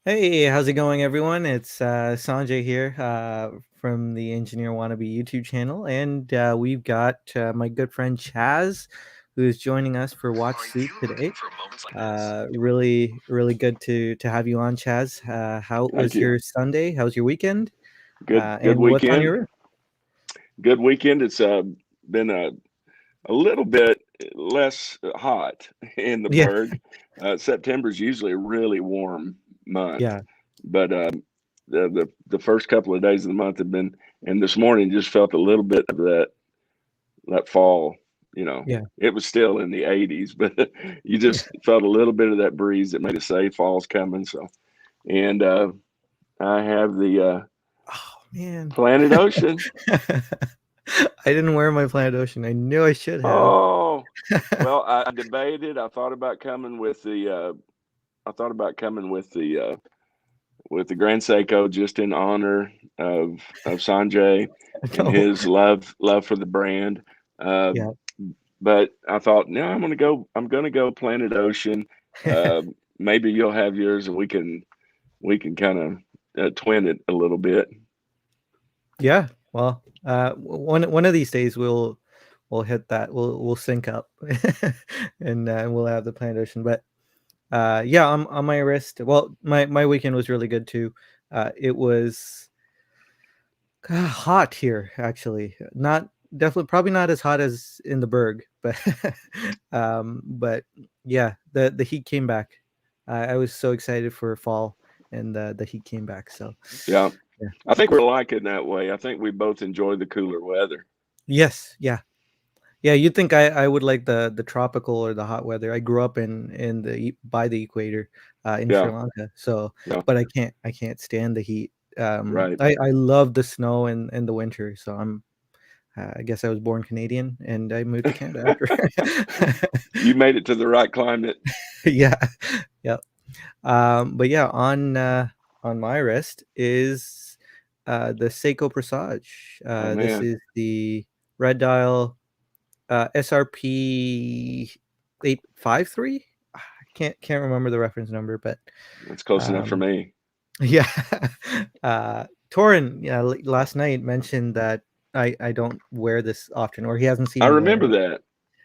Hey, how's it going, everyone? It's Sanjay here from the Engineer Wannabe YouTube channel, and we've got my good friend Chaz, who's joining us for Watch Soup today. Really good to have you on, Chaz. How Thank was you. your Sunday? How was your weekend? Good And what's on weekend. your list? Good weekend. It's been a little bit less hot in the Yeah, Berg. September's usually a really warm month, yeah, but the first couple of days of the month have been, and this morning just felt a little bit of that fall. You know, yeah, it was still in the 80s, but you just felt a little bit of that breeze that made us say fall's coming. So, and I have the Oh man, Planet Ocean. I didn't wear my Planet Ocean. I knew I should have. Oh, well, I debated. I thought about coming with the. I thought about coming with the Grand Seiko just in honor of Sanjay and No, his love for the brand. yeah. But I thought, no, I'm gonna go. I'm gonna go Planet Ocean. Uh, Maybe you'll have yours, and we can kind of twin it a little bit. Yeah, well, one of these days we'll hit that. We'll sync up, and we'll have the Planet Ocean. But yeah, on my wrist. Well, my weekend was really good too. It was hot here actually. Not definitely probably not as hot as in the Berg, but but yeah, the heat came back. I was so excited for fall, and the heat came back. So Yeah, yeah. I think we're alike in that way. I think we both enjoy the cooler weather. Yes, yeah. Yeah, you'd think I would like the tropical or the hot weather. I grew up in by the equator, in Sri Yeah, Lanka. So, yeah, but I can't stand the heat. right. I love the snow and the winter. So I guess I was born Canadian and I moved to Canada after. You made it to the right climate. Yeah, yeah. But yeah, on my wrist is the Seiko Presage. Oh This man, is the red dial SRP 853. I can't remember the reference number, but that's close enough for um, me. yeah. Torin, yeah, last night mentioned that I don't wear this often, or he hasn't seen I me remember wearing it. that.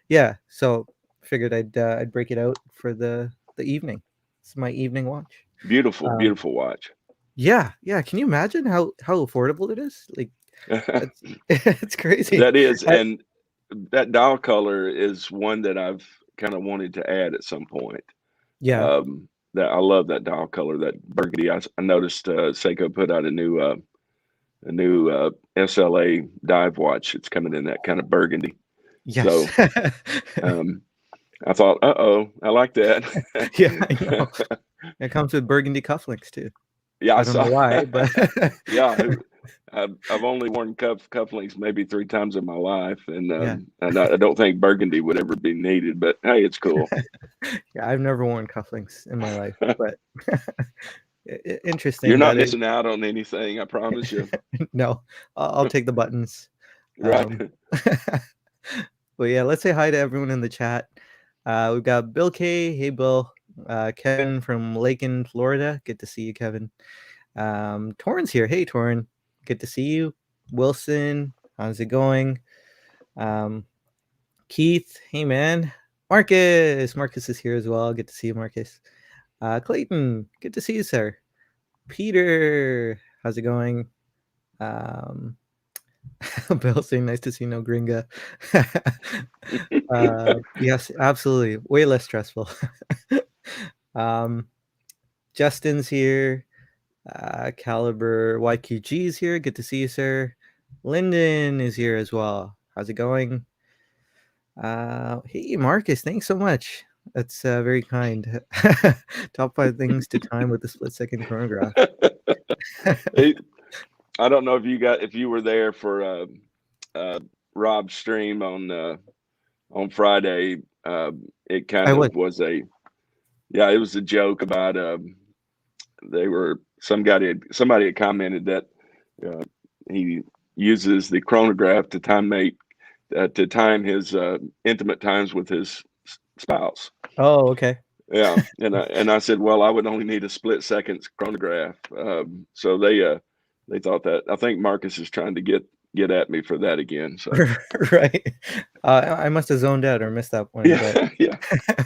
Yeah, so figured I'd break it out for the evening. It's my evening watch. Beautiful, Um, beautiful watch. yeah, yeah. Can you imagine how affordable it is? Like That it's it's crazy. is, I, and that dial color is one that I've kind of wanted to add at some point. yeah, That I love that dial color, that burgundy. I noticed Seiko put out a new SLA dive watch. It's coming in that kind of burgundy. yes. So um, I thought, oh, I like that. Yeah, I know. It comes with burgundy cufflinks too. Yeah, I I don't know saw. why, but Yeah, I've only worn cufflinks maybe 3 times in my life, yeah. and I don't think burgundy would ever be needed. But hey, it's cool. Yeah, I've never worn cufflinks in my life, but You're interesting not that is missing out on anything, I promise you. no, I'll take the buttons. Right. Um, but yeah, let's say hi to everyone in the chat. We've got Bill K. Hey, Bill. Kevin from Lakin, Florida. Good to see you, Kevin. Torrin's here. Hey, Torrin. Good to see you. Wilson, how's it going? Um, Keith, hey, man. Marcus is here as well. Good to see you, Marcus. Clayton, good to see you, sir. Peter, how's it going? Um, Bill saying nice to see no gringa. Yes, absolutely. Way less stressful. um, Justin's here. Caliber YQG's here. Good to see you, sir. Lyndon is here as well. How's it going? Hey, Marcus, thanks so much. That's very kind. Top 5 things to time with the split second chronograph. It- I don't know if you were there for uh, Rob's stream on Friday. It I kind would. of was yeah, it was a joke about they were somebody had commented that uh, he uses the chronograph to time his intimate times with his spouse. Oh, okay. Yeah, and I said, well, I would only need a split second chronograph. So they thought that. I think Marcus is trying to get at me for that again. So Right. I must have zoned out or missed that one, but yeah, yeah.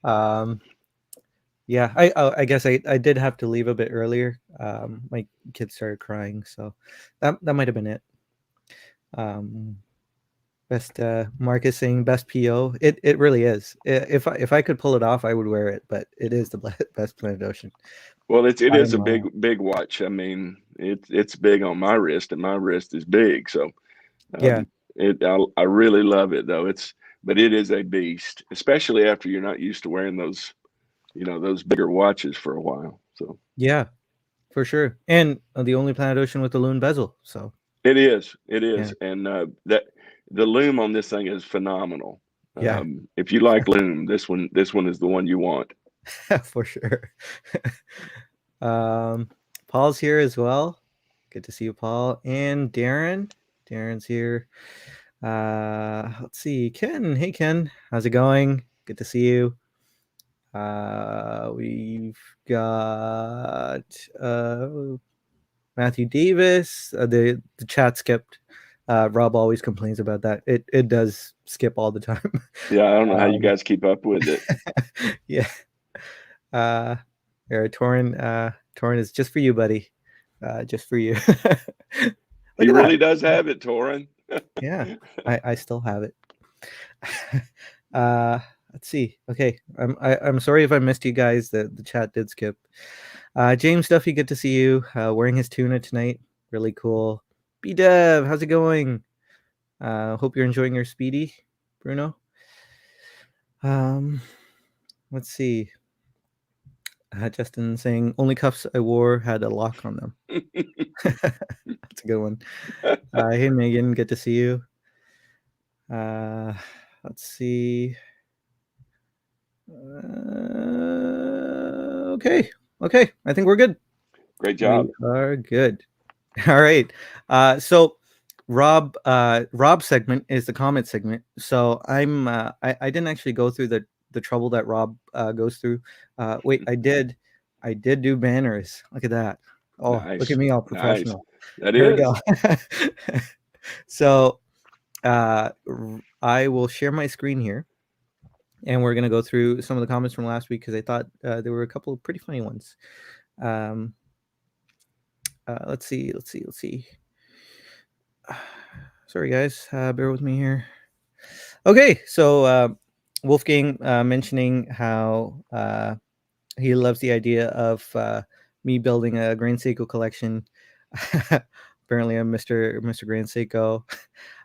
um, yeah, I guess I did have to leave a bit earlier. My kids started crying, so that might have been it. Um, best Marcus saying best PO. It really is. If I could pull it off, I would wear it, but it is the best Planet Ocean Well, it by a is a mile. big watch. I mean, it's big on my wrist, and my wrist is big. So Yeah, I really love it though. But it is a beast, especially after you're not used to wearing those those bigger watches for a while. So yeah, for sure. And the only Planet Ocean with the loon bezel. So it yeah, is, and that the loom on this thing is phenomenal. yeah, If you like loom, this one is the one you want. for sure. um, Paul's here as well. Good to see you, Paul, and Darren. Darren's here. Let's see, Ken. Hey, Ken, how's it going? Good to see you. We've got Matthew Davis. The chat skipped. Rob always complains about that. It does skip all the time. Yeah, I don't know how you um, guys keep up with it. yeah. Uh, there, Torin is just for you, buddy. Just for you. He Look at that. really does have it, Torin. Yeah, I still have it. uh, let's see. Okay, I'm sorry if I missed you guys. The chat did skip. James Duffy, good to see you. Wearing his tuna tonight, really cool. B Dev, how's it going? Hope you're enjoying your speedy, Bruno. Um, let's see. Justin saying only cuffs I wore had a lock on them. That's a good one. Hey Megan, good to see you. Let's see. Okay. Okay. I think we're good. Great job. We are good. All right. So Rob's segment is the comment segment. So I didn't actually go through the trouble that Rob goes through. Wait, I did do banners. Look at that. Oh, look at Nice. me all Nice. professional. That Here we is. go. So I will share my screen here, and we're gonna go through some of the comments from last week because I thought there were a couple of pretty funny ones. Um, let's see. Sorry, guys. Bear with me here. Okay, so Wolfgang mentioning how he loves the idea of me building a Grand Seiko collection. Apparently, I'm Mr. Grand Seiko.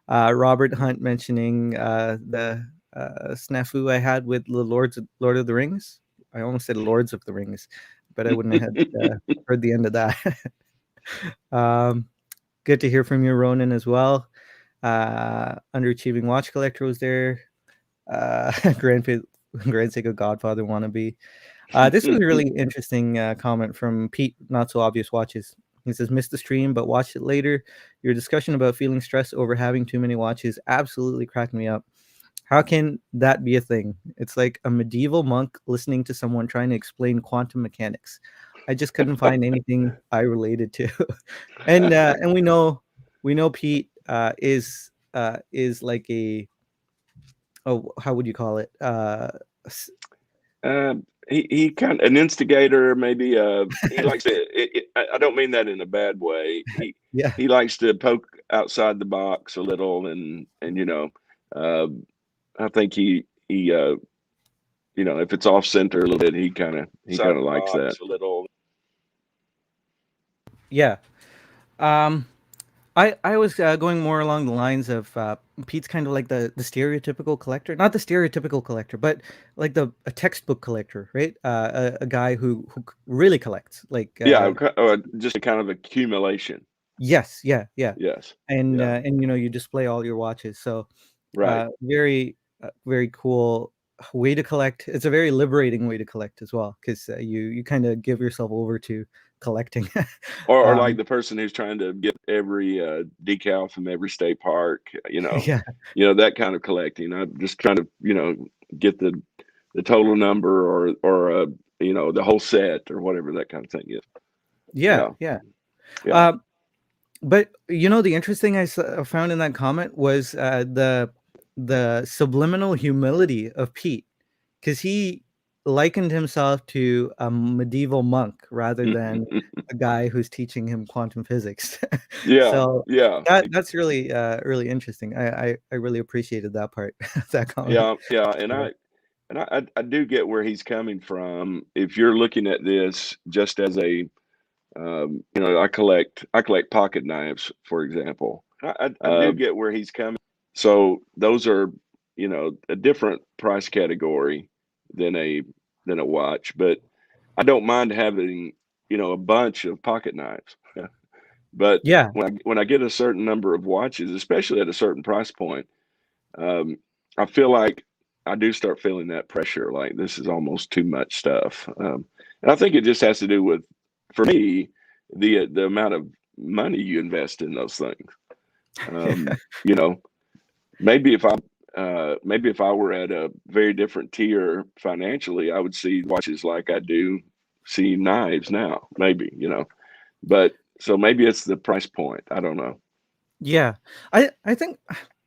Robert Hunt mentioning the snafu I had with the Lord of the Rings. I almost said Lords of the Rings, but I wouldn't have heard the end of that. Good to hear from you, Ronan, as well. Underachieving watch collector was there. Grand Seiko Godfather wannabe. This was a really interesting comment from Pete, Not So Obvious Watches. He says, missed the stream, but watched it later. Your discussion about feeling stressed over having too many watches absolutely cracked me up. How can that be a thing? It's like a medieval monk listening to someone trying to explain quantum mechanics. I just couldn't find anything I related to. And we know Pete is like a, oh, how would you call it? He kind of an instigator, maybe. He likes to. I don't mean that in a bad way. Yeah. He likes to poke outside the box a little, and uh, I think if it's off center a little bit, he kind of likes that. A little. Yeah. Um, I was going more along the lines of Pete's kind of like the stereotypical collector, not the stereotypical collector, but like a textbook collector, right? A guy who really collects, like Yeah, just a kind of accumulation. yes, yeah, Yes. and you display all your watches, so Right. very very cool way to collect. It's a very liberating way to collect as well because you kind of give yourself over to collecting. Or like um, the person who's trying to get every decal from every state park, yeah, that kind of collecting. I'm just trying to, get the total number or the whole set or whatever that kind of thing is. Yeah, Yeah, yeah. yeah. Uh, but the interesting found in that comment was the subliminal humility of Pete, because he likened himself to a medieval monk rather than a guy who's teaching him quantum physics. Yeah, So yeah, that's really really interesting. I really appreciated that part of that comment. yeah. And So, I do get where he's coming from. If you're looking at this just as a I collect pocket knives, for example. I do Um, get where he's coming. so those are a different price category than a watch, but I don't mind having a bunch of pocket knives. But Yeah. when I get a certain number of watches, especially at a certain price point, um, I feel like I do start feeling that pressure. Like this is almost too much stuff, and I think it just has to do with, for me, the amount of money you invest in those things. Um, you know, maybe if I were at a very different tier financially, I would see watches like I do see knives now. Maybe. But so maybe it's the price point. I don't know. Yeah. I think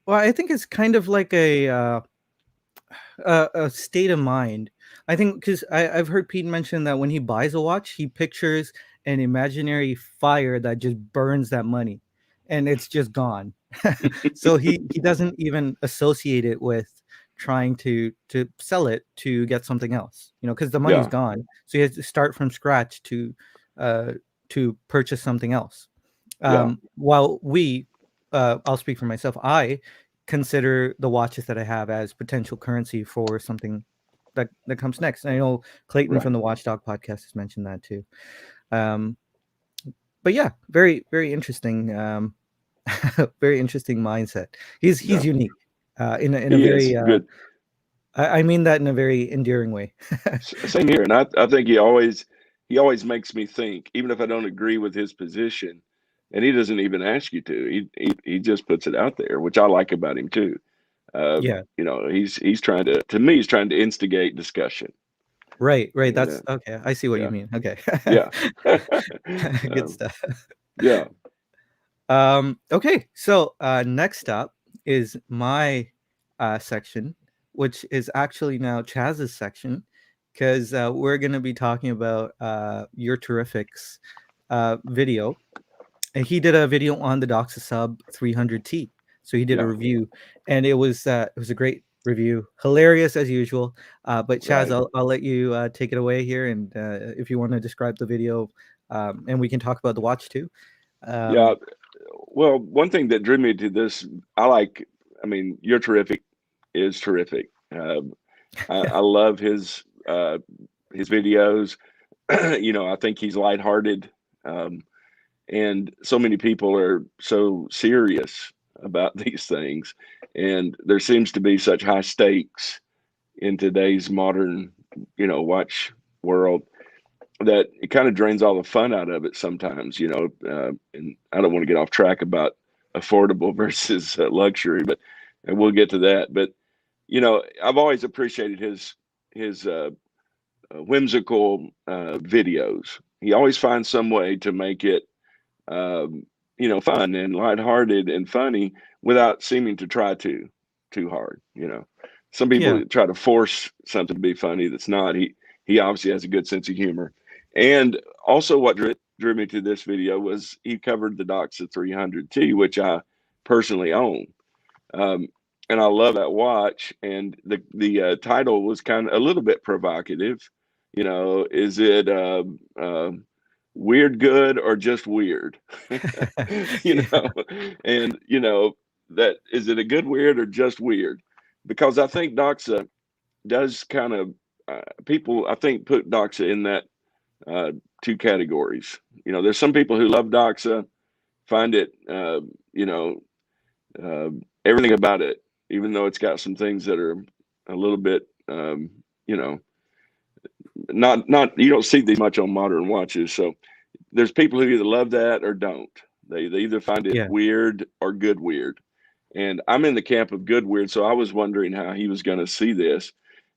well, I think it's kind of like a state of mind. I think because I've heard Pete mention that when he buys a watch, he pictures an imaginary fire that just burns that money, and it's just gone. So he doesn't even associate it with trying to sell it to get something else, because the money's Yeah, gone. So he has to start from scratch uh to purchase something else. yeah, While I'll speak for myself. I consider the watches that I have as potential currency for something that comes next. And I know Clayton right. from the Watchdog podcast has mentioned that too. Um, but yeah, very very interesting. Very interesting mindset. He's Yeah, unique in a he is very. good. I mean that in a very endearing way. Same here, and I think he always makes me think, even if I don't agree with his position, and he doesn't even ask you to. He just puts it out there, which I like about him too. Yeah. He's trying to me, he's trying to instigate discussion. Right. Right. Yeah, That's okay. I see what you yeah, mean. Okay. yeah, Good um, stuff. yeah, Okay, so next up is my section, which is actually now Chaz's section, because we're going to be talking about your terrifics video. And he did a video on the Doxa Sub 300T, so he did a yeah. review, and it was a great review, hilarious as usual. But Chaz, Right. I'll let you take it away here, and if you want to describe the video, and we can talk about the watch too. Yeah. Um, Well, one thing that drew me to this, I mean, You're Terrific is terrific. I love his videos. I think he's lighthearted. Um, and so many people are so serious about these things. And there seems to be such high stakes in today's modern, watch world that it kind of drains all the fun out of it sometimes. And I don't want to get off track about affordable versus luxury, but and we'll get to that. But I've always appreciated his whimsical videos. He always finds some way to make it fun and lighthearted and funny without seeming to try too hard. Some yeah. people try to force something to be funny that's not. He obviously has a good sense of humor. And also, what drew me to this video was he covered the Doxa 300T, which I personally own. Um, and I love that watch. And the title was kind of a little bit provocative. Is it weird good or just weird? you Yeah. know, and that is it a good weird or just weird? Because I think Doxa does kind of people I think put Doxa in that uh, two categories. There's some people who love Doxa, find it, uh, everything about it, even though it's got some things that are a little bit, you know, not you don't see these much on modern watches. So there's people who either love that or don't. They either find it Yeah. weird or good weird. And I'm in the camp of good weird. So I was wondering how he was going to see this.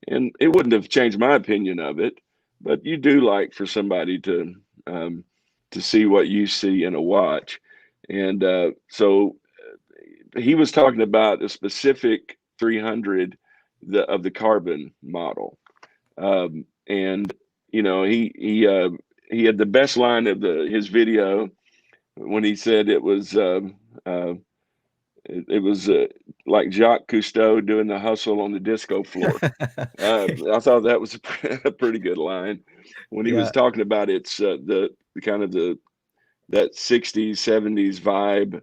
and it wouldn't have changed my opinion of it, but you do like for somebody um, to see what you see in a watch, and so he was talking about a specific 300 of the carbon model, and he had the best line of his video when he said uh, it was like Jacques Cousteau doing the hustle on the disco floor. I thought that was a pretty good line when he was Yeah. talking about it's the kind of that 60s 70s vibe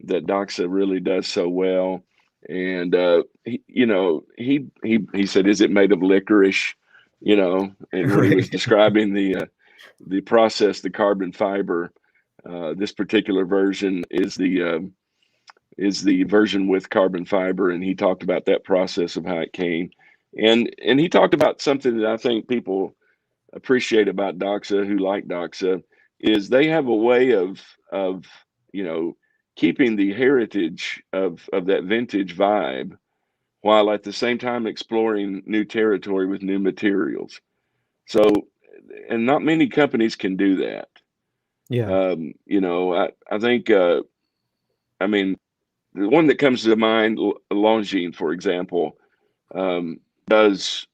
that Doxa really does so well. And he said, "Is it made of licorice?" And when he was Right. describing the process, the carbon fiber, this particular version is the version with carbon fiber, and he talked about that process of how it came, and he talked about something that I think people appreciate about Doxa who like Doxa is they have a way of you know keeping the heritage of that vintage vibe while at the same time exploring new territory with new materials. So, and not many companies can do that. Yeah. I think I mean the one that comes to mind, Longines, for example, does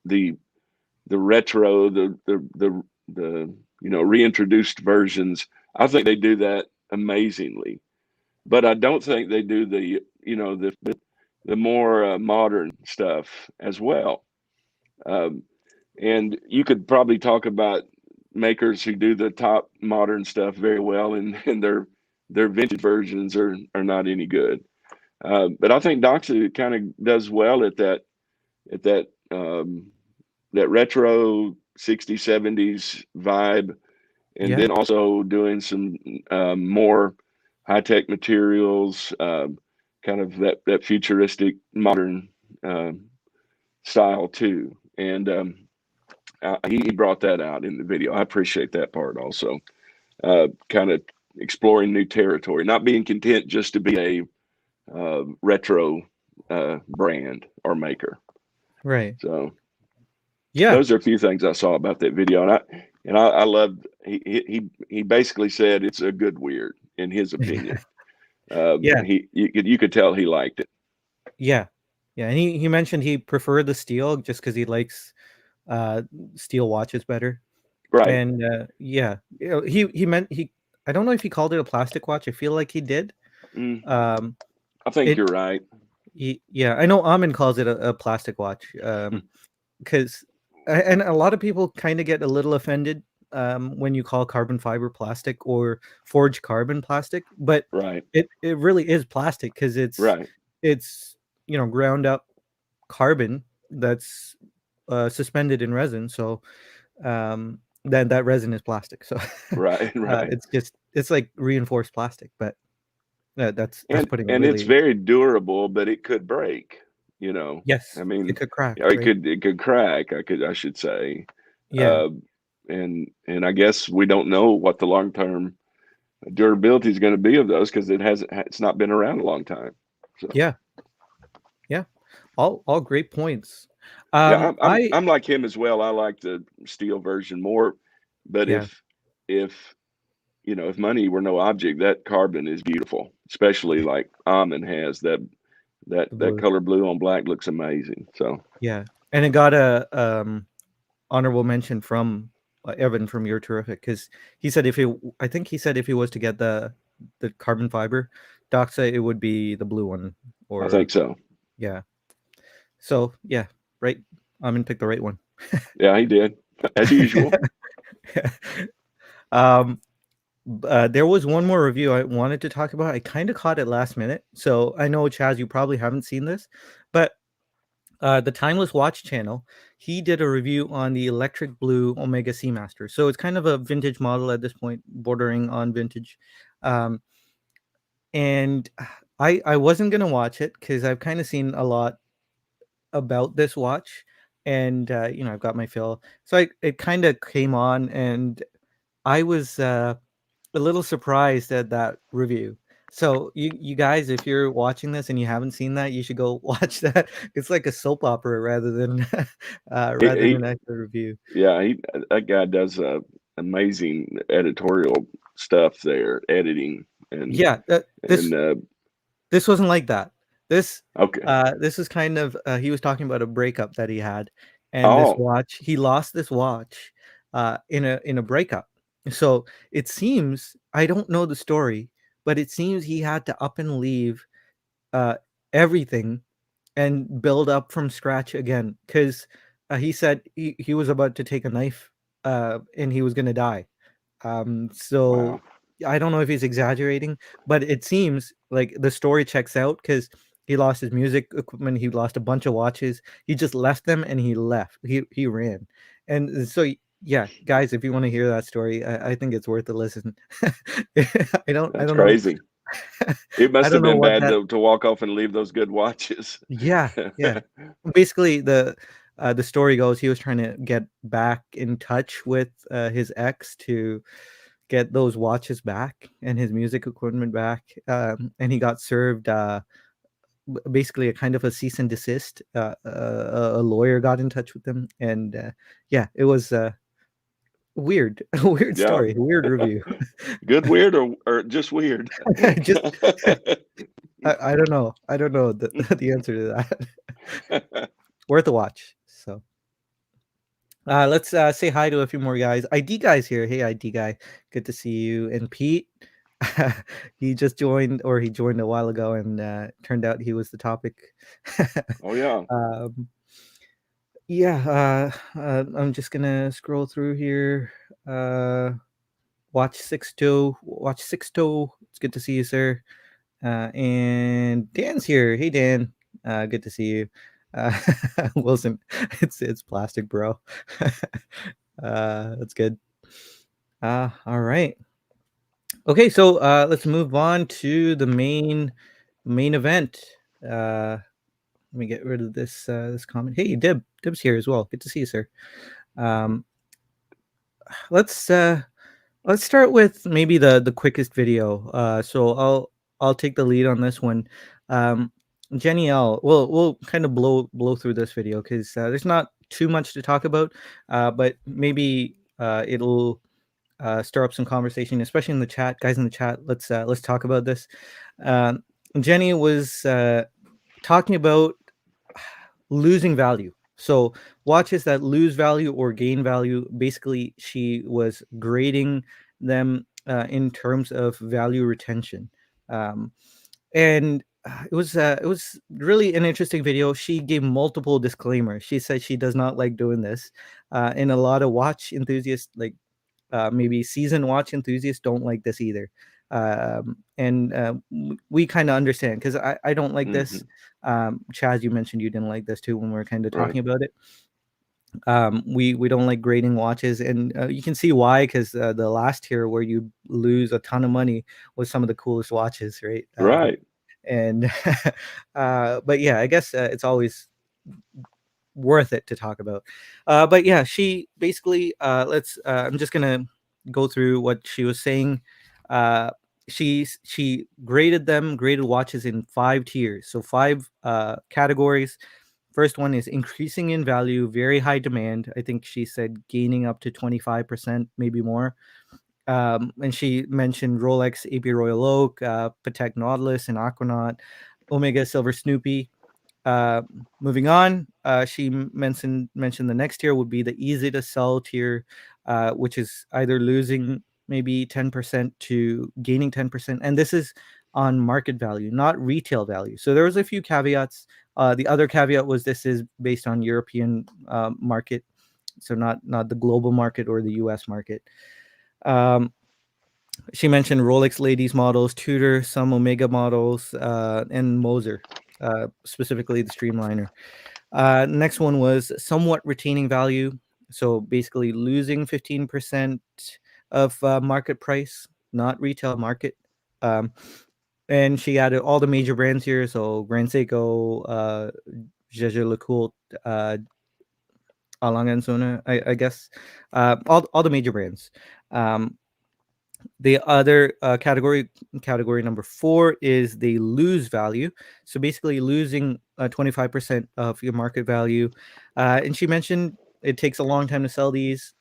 the retro, the reintroduced versions. I think they do that amazingly, but I don't think they do the more modern stuff as well. Um, and you could probably talk about makers who do the top modern stuff very well, and their vintage versions are not any good. But I think Doxa kind of does well at that retro 60s 70s vibe, and Yeah. then also doing some more high tech materials, kind of that futuristic modern style too. And he brought that out in the video. I appreciate that part also. Kind of exploring new territory, not being content just to be a retro brand or maker. Right. So Yeah. those are a few things I saw about that video, and I loved. He basically said it's a good weird in his opinion. Yeah. You could tell he liked it. Yeah. Yeah. And he mentioned he preferred the steel just because he likes uh steel watches better. Right. And yeah, he meant he I don't know if he called it a plastic watch. I feel like he did. Mm, Um I think it you're right. Yeah, I know Amin calls it a plastic watch. Because and a lot of people kind of get a little offended when you call carbon fiber plastic or forged carbon plastic, but Right. it really is plastic because Right. it's ground up carbon that's suspended in resin. So then that resin is plastic. So Right. Right. it's like reinforced plastic, but that's And putting it and it's really. very durable, but it could break. I Yes, it mean, could crack, or right? it could crack. I should say. Yeah, Uh, and I guess we don't know what the long term durability is going to be of those because it's not been around a long time. So yeah, yeah. All great points. yeah, I I'm like him as well. I like the steel version more, but Yeah, if if money were no object, that carbon is beautiful, especially like Almond has the that blue. color blue on black looks amazing. So Yeah, and it got a honorable mention from Evan from You're Terrific because he said I think he said if he was to get the carbon fiber Doxa, it would be the blue one I or think so. yeah. So yeah, right. I'm gonna pick the right one. Yeah, he did as usual. um, there was one more review I wanted to talk about. I kind of caught it last minute, so I know Chaz, you probably haven't seen this, but the Timeless Watch channel, he did a review on the Electric Blue Omega Seamaster. So it's kind of a vintage model at this point, bordering on vintage. Um, and I wasn't gonna watch it because I've kind of seen a lot about this watch, and I've got my fill. So it kind of came on, and I was a little surprised at that review. So you guys, if you're watching this and you haven't seen that, you should go watch that. It's like a soap opera rather He than actual review. yeah, that guy does amazing editorial stuff there, editing Yeah, and this wasn't like that. This okay. this is kind of he was talking about a breakup that he had, and this Oh, watch he lost this watch in a breakup. So it seems I don't know the story, but it seems he had to up and leave uh, everything and build up from scratch again because he said he was about to take a knife and he was gonna die. So wow. I don't know if he's exaggerating, but it seems like the story checks out because he lost his music equipment, he lost a bunch of watches, he just left them and he left. He ran. And so yeah, guys, if you want to hear that story, I think it's worth a listen. I That's don't know. crazy. It I must don't have know been what bad that to walk off and leave those good watches. yeah, yeah. Basically, the story goes he was trying to get back in touch with his ex to get those watches back and his music equipment back, and he got served basically a kind of a cease and desist. A lawyer got in touch with him, and yeah, it was weird, a weird Yeah. story, a weird review. Good weird or just weird? Just I don't know the the answer to that. Worth a watch. So. Let's say hi to a few more guys. ID guy's here. Hey, ID guy, good to see you. And Pete, he just joined, or he joined a while ago, and turned out he was the topic. Oh yeah. um, yeah, I'm just gonna scroll through here. Uh, Watch Six Toe. It's good to see you, sir. And Dan's here. Hey, Dan. Good to see you. Uh, Wilson, it's plastic, bro. That's good. All right. Okay, so let's move on to the main event. Let me get rid of this comment. Hey, Dib's here as well. Good to see you, sir. Um, let's uh, let's start with maybe the quickest video. So I'll take the lead on this one. Um, Jenni Elle, we'll kind of blow through this video because there's not too much to talk about, but maybe it'll stir up some conversation, especially in the chat, guys in the chat. Let's talk about this. Um, Jenny was talking about losing value. So watches that lose value or gain value, basically, she was grading them in terms of value retention, um, and it was really an interesting video. She gave multiple disclaimers. She said she does not like doing this, and a lot of watch enthusiasts like maybe season watch enthusiasts don't like this either. And we kind of understand because I don't like this. Hmm. Chaz, you mentioned you didn't like this too when we were kind of Right. talking about it. We don't like grading watches, and you can see why because the last tier where you lose a ton of money was some of the coolest watches, right? Right. And but yeah, I guess it's always worth it to talk about. But yeah, she basically let's I'm just gonna go through what she was saying. Uh, she graded watches in 5 tiers, so 5 categories. First one is increasing in value, very high demand. I think she said gaining up to 25%, maybe more. And she mentioned Rolex AP Royal Oak, Patek Nautilus, and Aquanaut, Omega Silver Snoopy. Uh, Moving on, she mentioned the next tier would be the easy to sell tier, which is either losing maybe 10% to gaining 10%, and this is on market value, not retail value. So there was a few caveats. The other caveat was this is based on European market, so not the global market or the U.S. market. Um, she mentioned Rolex ladies models, Tudor, some Omega models, and Moser, specifically the Streamliner. Next one was somewhat retaining value. So basically losing 15% of market price, not retail market. Um, and she added all the major brands here. So Grand Seiko, Jaeger LeCoultre, Alang and Sona, I guess. All the major brands. Um, The other category number four, is they lose value. So basically, losing 25% of your market value. And she mentioned it takes a long time to sell these,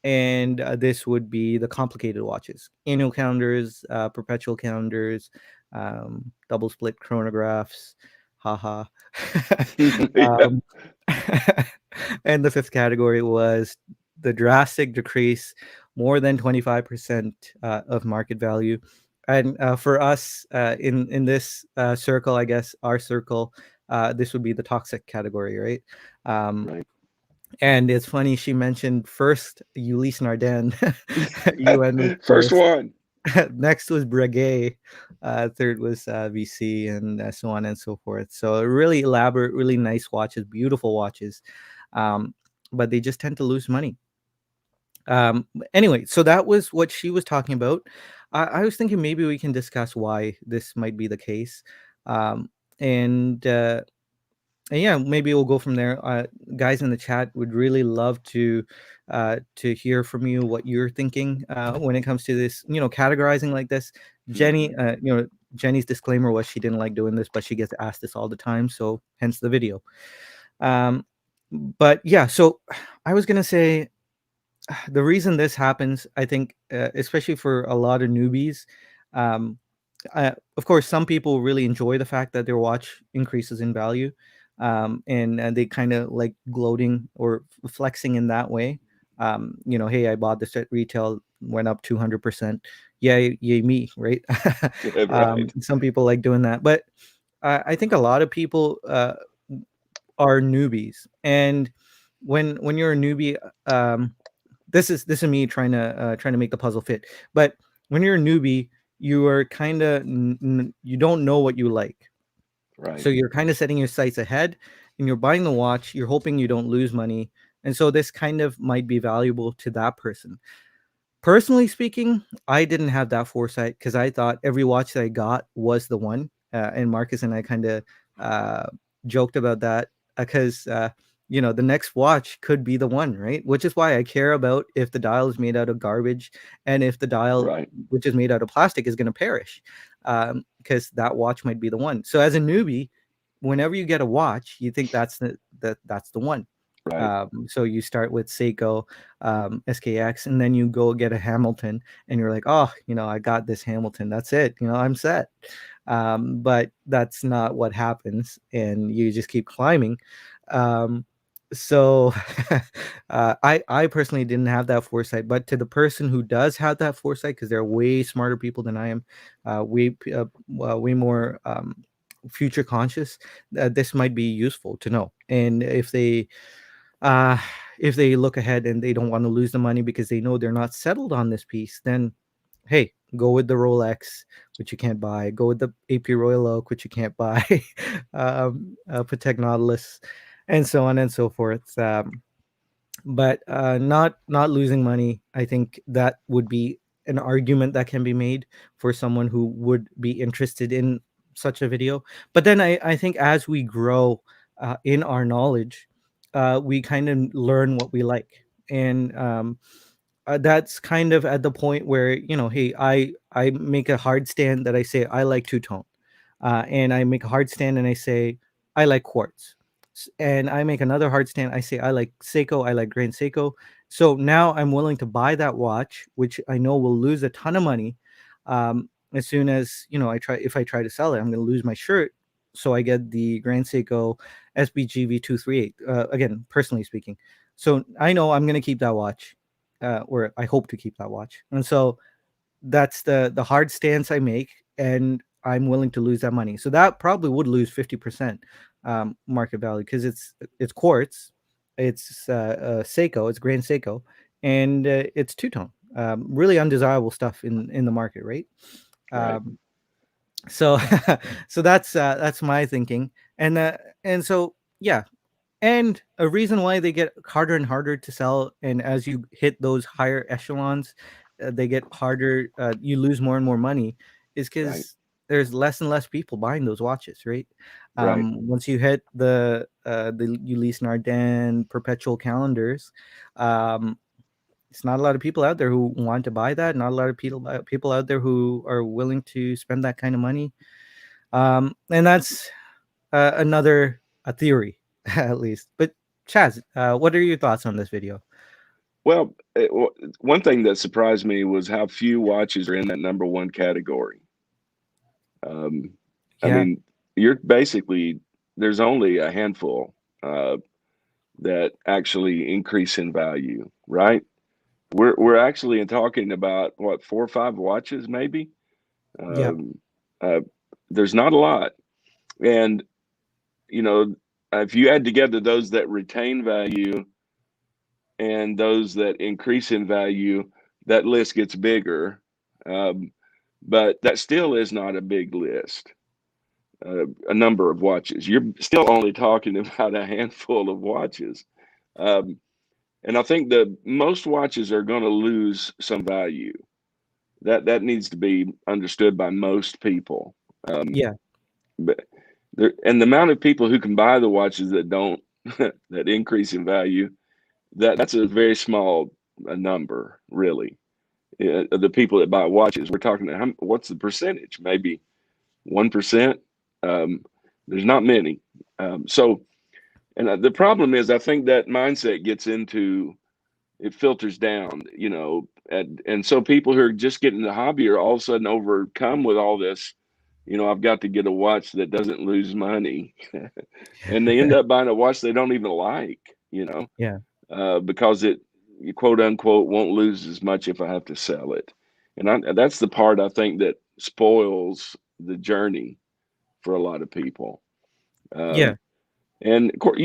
and this would be the complicated watches: annual calendars, perpetual calendars, double split chronographs. Haha. Yeah. um, and the fifth category was the drastic decrease, more than 25% of market value. And for us, in this circle, I guess our circle, this would be the toxic category, right? Um, Right. and it's funny, she mentioned first Ulysse Nardin. UN was First first. one. Next was Breguet. Third was VC, and so on and so forth. So really elaborate, really nice watches, beautiful watches. Um, but they just tend to lose money. Anyway, so that was what she was talking about. I was thinking maybe we can discuss why this might be the case. Um, and and yeah, maybe we'll go from there. Guys in the chat would really love to hear from you what you're thinking when it comes to this, categorizing like this. Jenny, Mhm. Jenny's disclaimer was she didn't like doing this, but she gets asked this all the time, so hence the video. Um, but yeah, so I was gonna say the reason this happens, I think, especially for a lot of newbies, um, of course, some people really enjoy the fact that their watch increases in value, and they kind of like gloating or flexing in that way. Hey, I bought this at retail, went up 200%. Yay, yay me, right? Right. Some people like doing that, but I think a lot of people are newbies, and when you're a newbie, this is me trying to make the puzzle fit. But when you're a newbie, you are kind of you don't know what you like, so Right. you're kind of setting your sights ahead, and you're buying the watch. You're hoping you don't lose money, and so this kind of might be valuable to that person. Personally speaking, I didn't have that foresight because I thought every watch that I got was the one. And Marcus and I kind of uh, joked about that because the next watch could be the one, right? Which is why I care about if the dial is made out of garbage, and if the dial, Right. which is made out of plastic, is going to perish, because that watch might be the one. So as a newbie, whenever you get a watch, you think that's the one. Right. So you start with Seiko, SKX, and then you go get a Hamilton, and you're like, oh, I got this Hamilton. That's it. I'm set. But that's not what happens, and you just keep climbing. Um, so I personally didn't have that foresight, but to the person who does have that foresight, because they're way smarter people than I am, way more future conscious, this might be useful to know. And uh, if they look ahead and they don't want to lose the money because they know they're not settled on this piece, then hey, go with the Rolex, which you can't buy. Go with the AP Royal Oak, which you can't buy. Patek Nautilus, and so on and so forth. But not losing money, I think that would be an argument that can be made for someone who would be interested in such a video. But then I think as we grow in our knowledge, we kind of learn what we like, and that's kind of at the point where, hey, I make a hard stand that I say I like two-tone, and I make a hard stand and I say I like quartz. And I make another hard stand. I say I like Seiko. I like Grand Seiko. So now I'm willing to buy that watch, which I know will lose a ton of money. As soon as if I try to sell it, I'm going to lose my shirt. So I get the Grand Seiko SBG V238. Again, personally speaking, so I know I'm going to keep that watch, or I hope to keep that watch. And so that's the hard stance I make, and I'm willing to lose that money. So that probably would lose 50% market value because it's quartz, it's Seiko, it's Grand Seiko, and it's two tone. Really undesirable stuff in the market, right? Right. Um, so so that's my thinking, and so yeah, and a reason why they get harder and harder to sell, and as you hit those higher echelons, they get harder. You lose more and more money, is Right. because there's less and less people buying those watches, right? Right. Once you hit the Ulysse Nardin perpetual calendars, um, it's not a lot of people out there who want to buy that. Not a lot of people out there who are willing to spend that kind of money. And that's another a theory, at least. But Chaz, what are your thoughts on this video? Well, one thing that surprised me was how few watches are in that number one category. Um, I Yeah, mean, you're basically there's only a handful uh, that actually increase in value, right? We're actually talking about what 4 or 5 watches, maybe. yeah, Um, uh, there's not a lot, and you know, if you add together those that retain value and those that increase in value, that list gets bigger. Um, but that still is not a big list. A number of watches. You're still only talking about a handful of watches. Um, and I think the most watches are going to lose some value. That needs to be understood by most people. yeah, But and the amount of people who can buy the watches that don't that increase in value, that's a very small number, really. The people that buy watches, we're talking. What's the percentage? Maybe 1%. Um, there's not many. So, and the problem is, I think that mindset gets into it filters down, and so people who are just getting the hobby are all of a sudden overcome with all this. I've got to get a watch that doesn't lose money, and they end up buying a watch they don't even like, yeah, because it, quote unquote, won't lose as much if I have to sell it. And that's the part I think that spoils the journey for a lot of people. yeah, Um, and of course,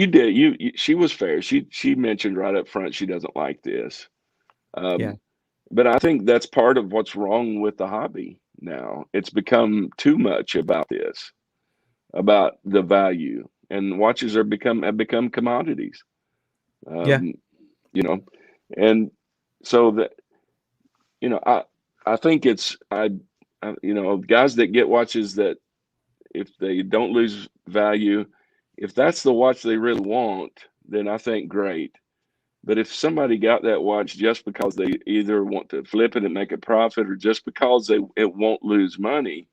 she was fair. She mentioned right up front she doesn't like this. yeah, Um, but I think that's part of what's wrong with the hobby now. It's become too much about this, about the value, and watches have become commodities. yeah, Um, you know, and so that I think guys that get watches that if they don't lose value, if that's the watch they really want, then I think great. But if somebody got that watch just because they either want to flip it and make a profit or just because it won't lose money,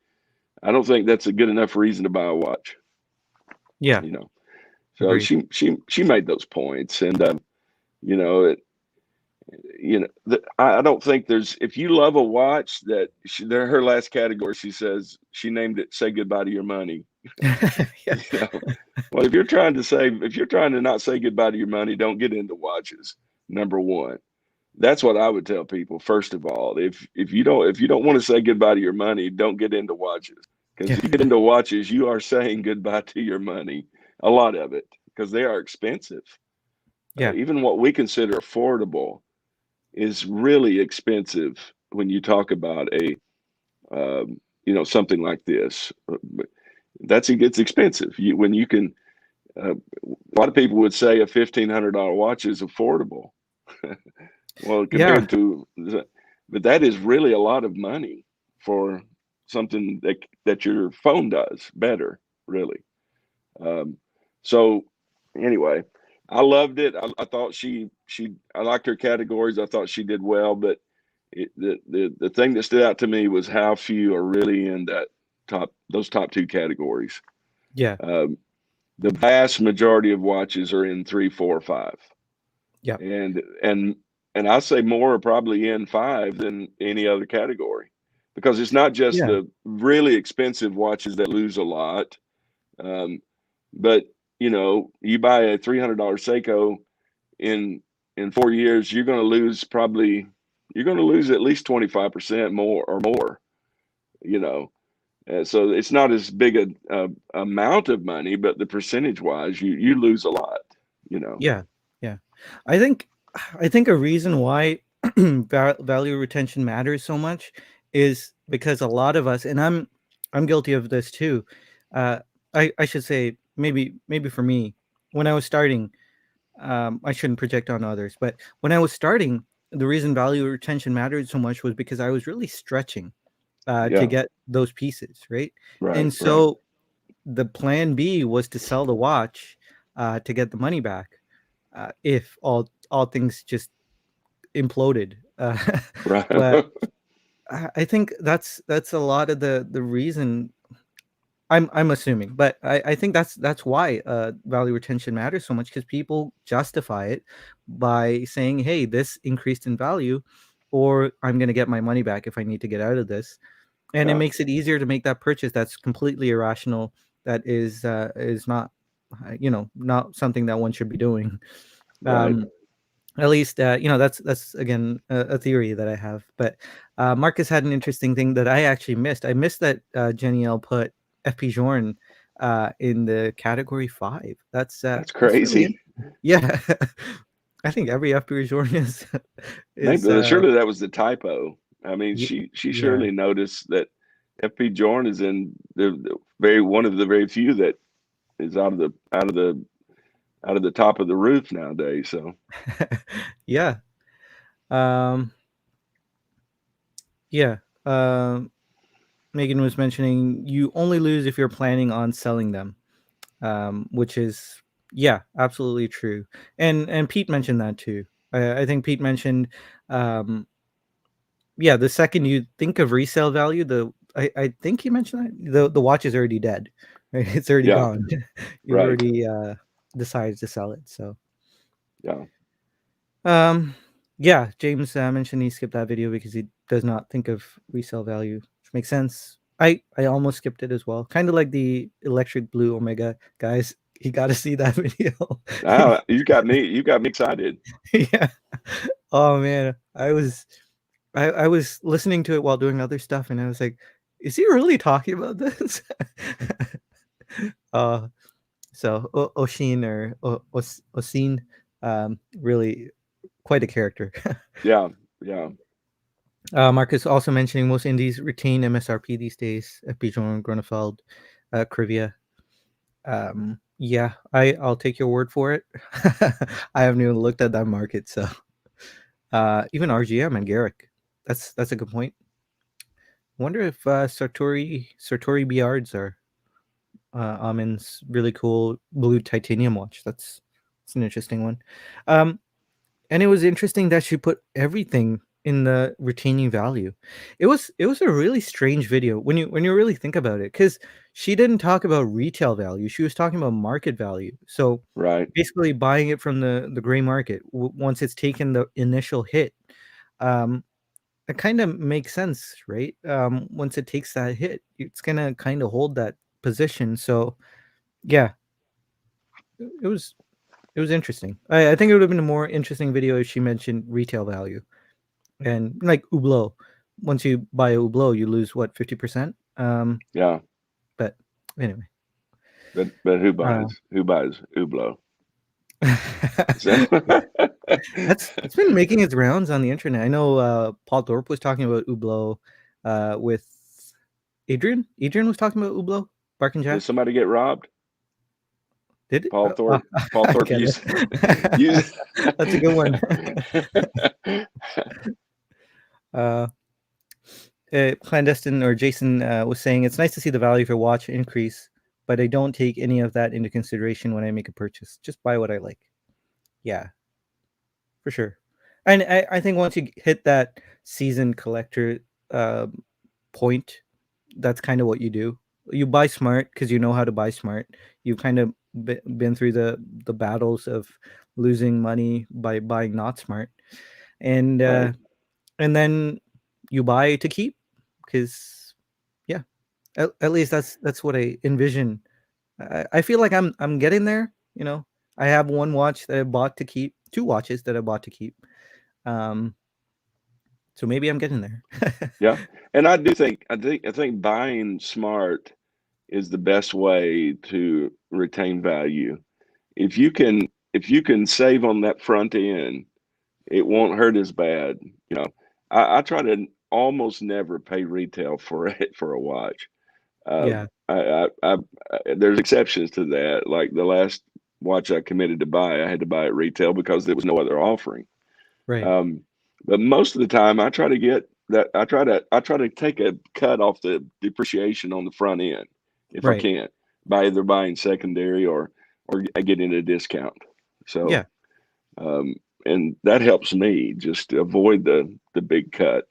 I don't think that's a good enough reason to buy a watch. yeah. You know, so Agreed. she made those points, and you know, it, I don't think there's if you love a watch that her last category she says she named it "Say Goodbye to Your Money." Yeah, You know, well, if you're trying to not say goodbye to your money, don't get into watches. Number one. That's what I would tell people first of all. If you don't want to say goodbye to your money, don't get into watches. Because yeah, if you get into watches, you are saying goodbye to your money. A lot of it, because they are expensive. yeah, Even what we consider affordable is really expensive when you talk about a something like this. It's expensive. When you can, a lot of people would say a $1,500 watch is affordable. Well, yeah, compared to, but that is really a lot of money for something that your phone does better, really. Um, so anyway, I loved it. I thought I liked her categories. I thought she did well, but the thing that stood out to me was how few are really in those top two categories. yeah, Um, the vast majority of watches are in 3, 4, 5, yeah, and and and I say more are probably in 5 than any other category, because it's not just yeah, the really expensive watches that lose a lot, um, but you buy a $300 Seiko in 4 years, you're going to lose at least 25% more or more. You know, so it's not as big a amount of money, but the percentage wise, you lose a lot. You know, yeah, yeah. I think a reason why value retention matters so much is because a lot of us, and I'm guilty of this too. Uh, I should say maybe for me, when I was starting, I shouldn't project on others, but when I was starting, the reason value retention mattered so much was because I was really stretching to yeah, get those pieces, right? right, And right, so the plan B was to sell the watch to get the money back if all things just imploded. Right. But I think that's a lot of the reason. I'm assuming, but I think that's why value retention matters so much, because people justify it by saying, "Hey, this increased in value, or I'm going to get my money back if I need to get out of this," and it Yeah. makes it easier to make that purchase that's completely irrational. That is not, not something that one should be doing. Right. At least, that's again a theory that I have. But Marcus had an interesting thing that I actually missed. I missed that Jenni Elle put FP Journe in the category 5. That's That's really crazy. yeah. I think every FP Journe is is Maybe surely that was the typo. I mean, y- she yeah. surely noticed that FP Journe is in the very one of the very few that is out of the top of the roof nowadays. So Yeah. Um, yeah. Megan was mentioning you only lose if you're planning on selling them, which is, yeah, absolutely true. And Pete mentioned that too. I think Pete mentioned, um, yeah, the second you think of resale value, I think he mentioned that the watch is already dead, right? It's already yeah, gone. You've right. already decided to sell it. So, Yeah. um, yeah, James mentioned he skipped that video because he does not think of resale value, which makes sense. I almost skipped it as well. Kind of like the electric blue Omega guys. You got to see that video. Ah, you got me excited. Yeah. Oh man, I was listening to it while doing other stuff, and I was like, "Is he really talking about this?" uh, so Oshin or Osin, really quite a character. Yeah, yeah, Marcus also mentioning most indies retain MSRP these days. Bijon, Grunefeld, Krivia. Yeah, I'll take your word for it. I haven't even looked at that market, so even RGM and Garrick. That's a good point. Wonder if Sartori Biards are Amin's really cool blue titanium watch. That's an interesting one. Um, and it was interesting that she put everything in the retaining value. It was a really strange video when you really think about it, because she didn't talk about retail value. She was talking about market value. So right, basically buying it from the gray market once it's taken the initial hit. Um, it kind of makes sense, right? Once it takes that hit, it's gonna kind of hold that position. So yeah, it was it was interesting. I think it would have been a more interesting video if she mentioned retail value and like Hublot. Once you buy a Hublot, you lose what, 50%. yeah. But anyway, But uh, who buys Hublot? So yeah, it's been making its rounds on the internet. I know Paul Thorpe was talking about Hublot with Adrian. Adrian was talking about Hublot, Bark and did Jack. somebody get robbed? Did it? Paul Thorpe. Paul I Thorpe get used it. used. That's a good one. uh, Clandestine or Jason was saying it's nice to see the value of your watch increase, but I don't take any of that into consideration when I make a purchase. Just buy what I like. Yeah, for sure. And I think once you hit that seasoned collector um, point, that's kind of what you do. You buy smart because you know how to buy smart. You've kind of been through the battles of losing money by buying not smart, and Right. and then you buy to keep because yeah, at least that's what I envision. I feel like I'm getting there. I have one watch that I bought to keep, two watches that I bought to keep. Um, so maybe I'm getting there. Yeah. And I think buying smart is the best way to retain value. If you can if you can save on that front end, it won't hurt as bad. You know, I try to almost never pay retail for it for a watch. Yeah, There's exceptions to that. Like the last watch I committed to buy, I had to buy at retail because there was no other offering. right, Um, but most of the time, I try to get that. I try to take a cut off the depreciation on the front end if I right. can, by either buying secondary or getting a discount. So Yeah, and that helps me just to avoid the big cut,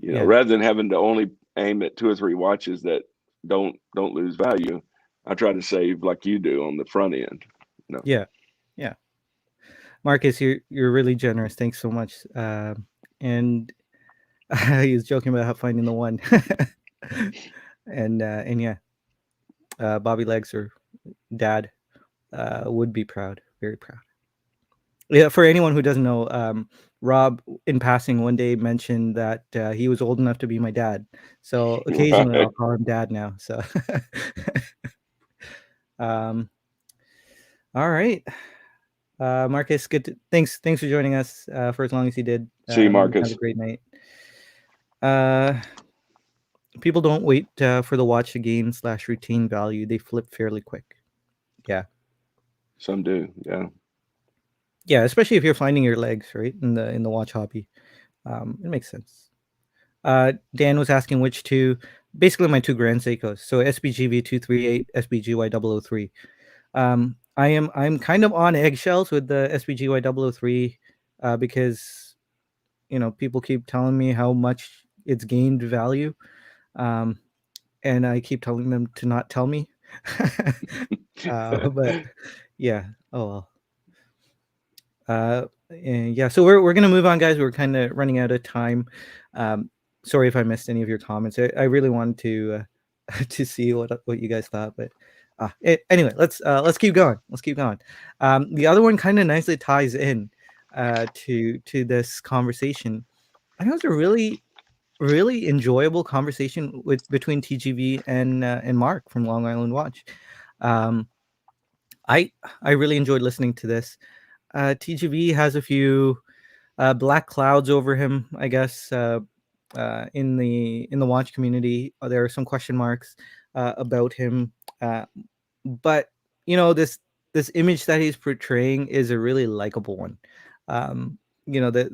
Yeah. rather than having to only aim at 2 or 3 watches that don't lose value. I try to save like you do on the front end. Yeah. Yeah. Marcus, you're really generous. Thanks so much. And he was joking about how finding the one. And yeah, Bobby Legs or Dad would be proud, very proud. Yeah, for anyone who doesn't know, Rob, in passing, one day mentioned that he was old enough to be my dad. So occasionally Right. I'll call him Dad now. So, um, all right, Marcus, thanks for joining us for as long as you did. See you, Have a Marcus. great night. Uh, People don't wait for the watch to gain/retain value; they flip fairly quick. Yeah, Some do. Yeah. yeah, especially if you're finding your legs right in the watch hobby. It makes sense. Dan was asking which two, basically my two Grand Seikos. So SBGV 238, SBGY 003. I'm kind of on eggshells with the SBGY 003 because people keep telling me how much it's gained value, um, and I keep telling them to not tell me. But yeah, oh well. And yeah, so we're gonna move on, guys. We're kind of running out of time. Sorry if I missed any of your comments. I really wanted to to see what you guys thought, but anyway, let's keep going. Let's keep going. The other one kind of nicely ties in to this conversation. I think it was a really enjoyable conversation between TGV and Mark from Long Island Watch. Um, I I really enjoyed listening to this. TGV has a few black clouds over him, I guess. In the watch community, there are some question marks about him, uh, but this image that he's portraying is a really likable one. Um, that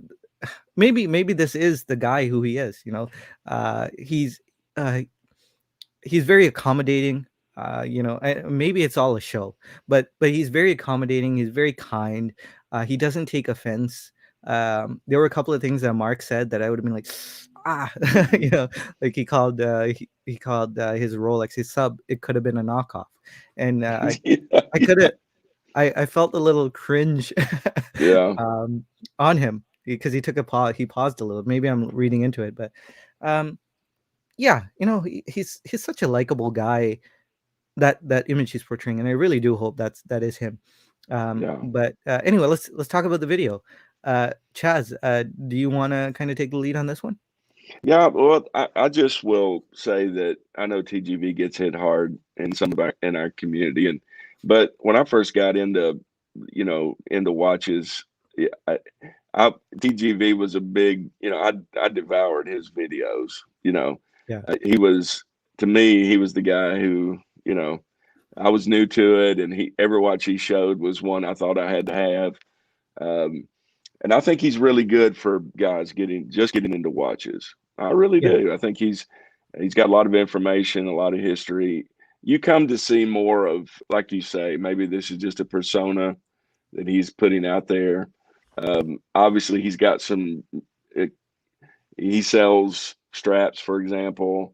maybe this is the guy who he is. Uh, he's uh, he's very accommodating. Maybe it's all a show, but he's very accommodating. He's very kind. He doesn't take offense. There were a couple of things that Mark said that I would have been like, ah, like he called his Rolex his sub. It could have been a knockoff, and I could have. I felt a little cringe Yeah. on him because he took a pause. He paused a little. Maybe I'm reading into it, but um, yeah, he's such a likable guy. That image he's portraying, and I really do hope that is him. Yeah. But anyway, let's talk about the video. Chaz, do you want to kind of take the lead on this one? Yeah, well, I just will say that I know TGV gets hit hard in some of our community, but when I first got into watches, yeah, TGV was a big, I devoured his videos. Yeah, He was, to me, he was the guy who, I was new to it, and every watch he showed was one I thought I had to have. Um, and I think he's really good for guys getting into watches. I really yeah, do. I think he's got a lot of information, a lot of history. You come to see more of, like you say, maybe this is just a persona that he's putting out there. Obviously, he's got some. He sells straps, for example.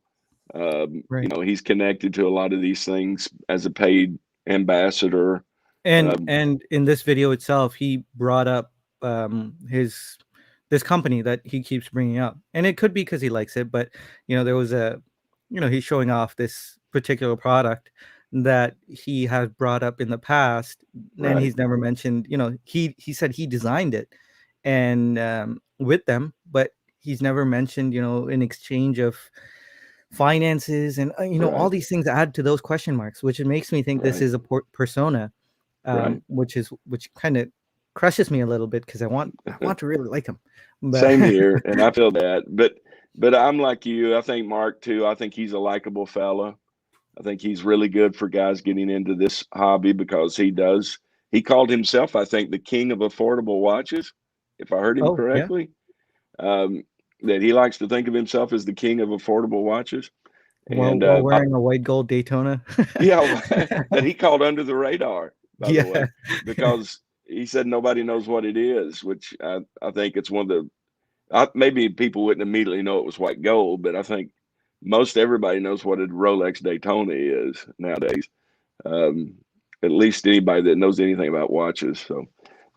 right. He's connected to a lot of these things as a paid ambassador. And in this video itself, he brought up his this company that he keeps bringing up, and it could be because he likes it, but there was he's showing off this particular product that he has brought up in the past, and Right, he's never mentioned. He said he designed it, and with them, but he's never mentioned in exchange of finances and all right, these things add to those question marks, which it makes me think this right, is a persona, right. which kind of crushes me a little bit because I want to really like him, but Same here, and I feel that. But I'm like you. I think Mark too. I think he's a likable fella. I think he's really good for guys getting into this hobby because he does. He called himself, I think, the king of affordable watches, if I heard him oh yeah, correctly. Um, that he likes to think of himself as the king of affordable watches, while and while wearing a white gold Daytona. yeah, that he called under the radar, by the Yeah, way, because he said nobody knows what it is, which I think it's one of the maybe people wouldn't immediately know it was white gold, but I think most everybody knows what a Rolex Daytona is nowadays. Um, at least anybody that knows anything about watches. So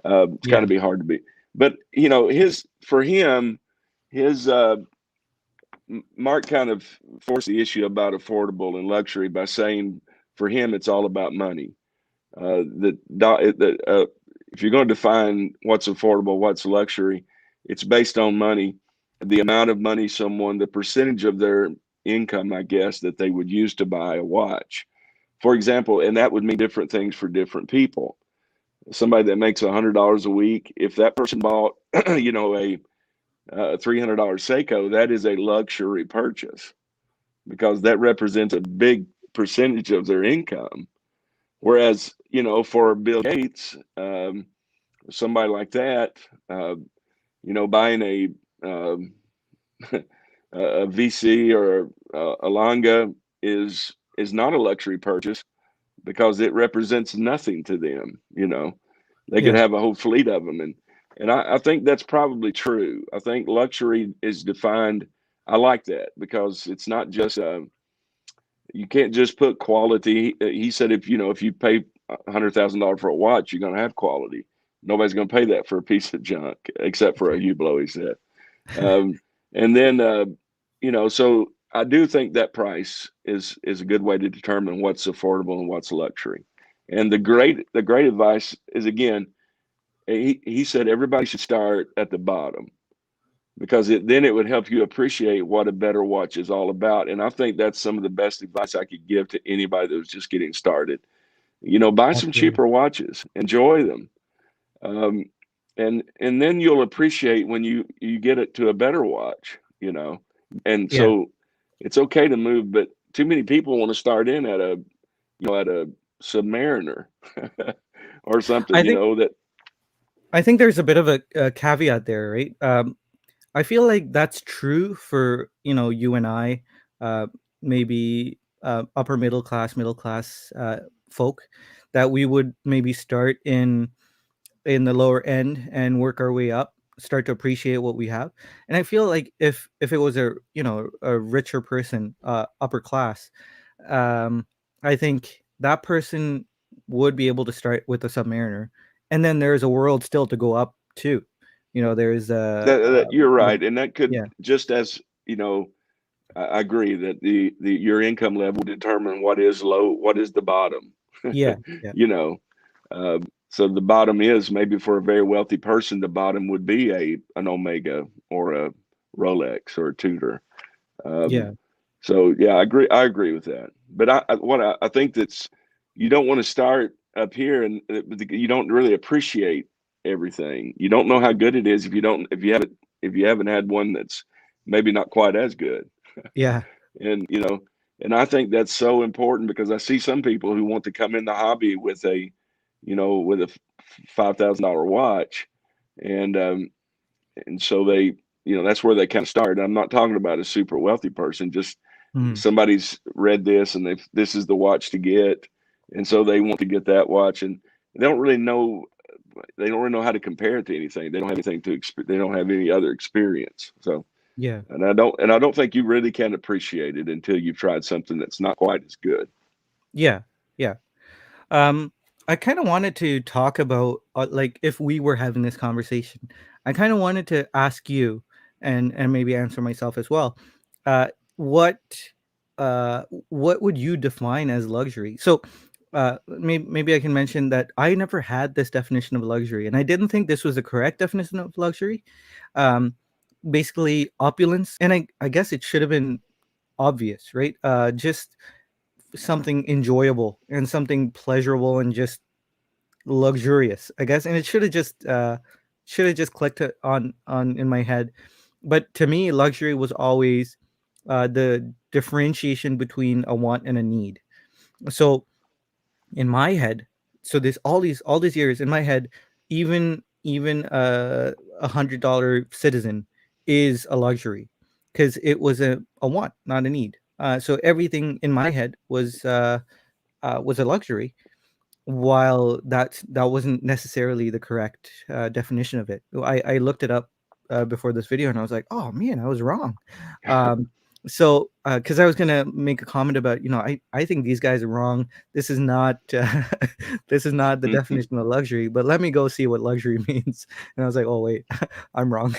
it's got Yeah. to be hard to be. But you know, for him, his Mark kind of forced the issue about affordable and luxury by saying for him it's all about money. That if you're going to define what's affordable, what's luxury, it's based on money, the amount of money someone, the percentage of their income, I guess, that they would use to buy a watch. For example, and that would mean different things for different people. Somebody that makes $100 a week, if that person bought, you know, a $300 Seiko, that is a luxury purchase because that represents a big percentage of their income. Whereas, you know, for Bill Gates, somebody like that, uh, you know, buying um, a VC or a Longa is not a luxury purchase because it represents nothing to them. You know, they could Yeah. have a whole fleet of them, and I think that's probably true. I think luxury is defined. I like that because it's not just you can't just put quality. He said if you know if you pay $100,000 for a watch, you're going to have quality. Nobody's going to pay that for a piece of junk except for a Hublot. He said, um, and then you know, so I do think that price is a good way to determine what's affordable and what's luxury. And the great advice is again, he said everybody should start at the bottom because then it would help you appreciate what a better watch is all about. And I think that's some of the best advice I could give to anybody that was just getting started. You know, buy some Absolutely. cheaper watches, enjoy them, um, and then you'll appreciate when you get it to a better watch. You know, and Yeah. so it's okay to move, but too many people want to start in at a Submariner or something. I You think know that I think there's a bit of a caveat there, right? I feel like that's true for you and I, uh, maybe upper middle class folk, that we would maybe start in the lower end and work our way up, start to appreciate what we have. And I feel like if it was a richer person, upper class, um, I think that person would be able to start with a Submariner, and then there's a world still to go up to. There's that you're you know, right, and that could yeah, just as you know I agree that the your income level determine what is low, what is the bottom. yeah, yeah, You know, so the bottom is maybe for a very wealthy person, the bottom would be an Omega or a Rolex or a Tudor. Um, yeah, so yeah, I agree. I agree with that. But I think that's you don't want to start up here and you don't really appreciate everything. You don't know how good it is if you haven't had one that's maybe not quite as good. yeah, And you know, and I think that's so important because I see some people who want to come in the hobby with with a $5,000 watch, and and so they, that's where they kind of start. I'm not talking about a super wealthy person, just mhm, somebody's read this and this is the watch to get, and so they want to get that watch, and they don't really know. They don't really know how to compare it to anything. They don't have anything they don't have any other experience. So yeah, and I don't think you really can appreciate it until you've tried something that's not quite as good. yeah, yeah. Um, I kind of wanted to talk about, like, if we were having this conversation, I kind of wanted to ask you, and maybe answer myself as well. Uh, what what would you define as luxury? So, maybe I can mention that I never had this definition of luxury, and I didn't think this was the correct definition of luxury. Um, Basically, opulence, and I guess it should have been obvious, right? Just something enjoyable and something pleasurable and just luxurious, I guess. And it should have just clicked it on in my head. But to me, luxury was always the differentiation between a want and a need. So in my head, so this all these years in my head, even $100 citizen is a luxury because it was a want, not a need. So everything in my head was a luxury. while that wasn't necessarily the correct definition of it. I looked it up before this video, and I was like, oh man, I was wrong. Um, so because I was gonna make a comment about, I think these guys are wrong. This is not this is not the definition of luxury. But let me go see what luxury means. And I was like, oh wait, I'm wrong.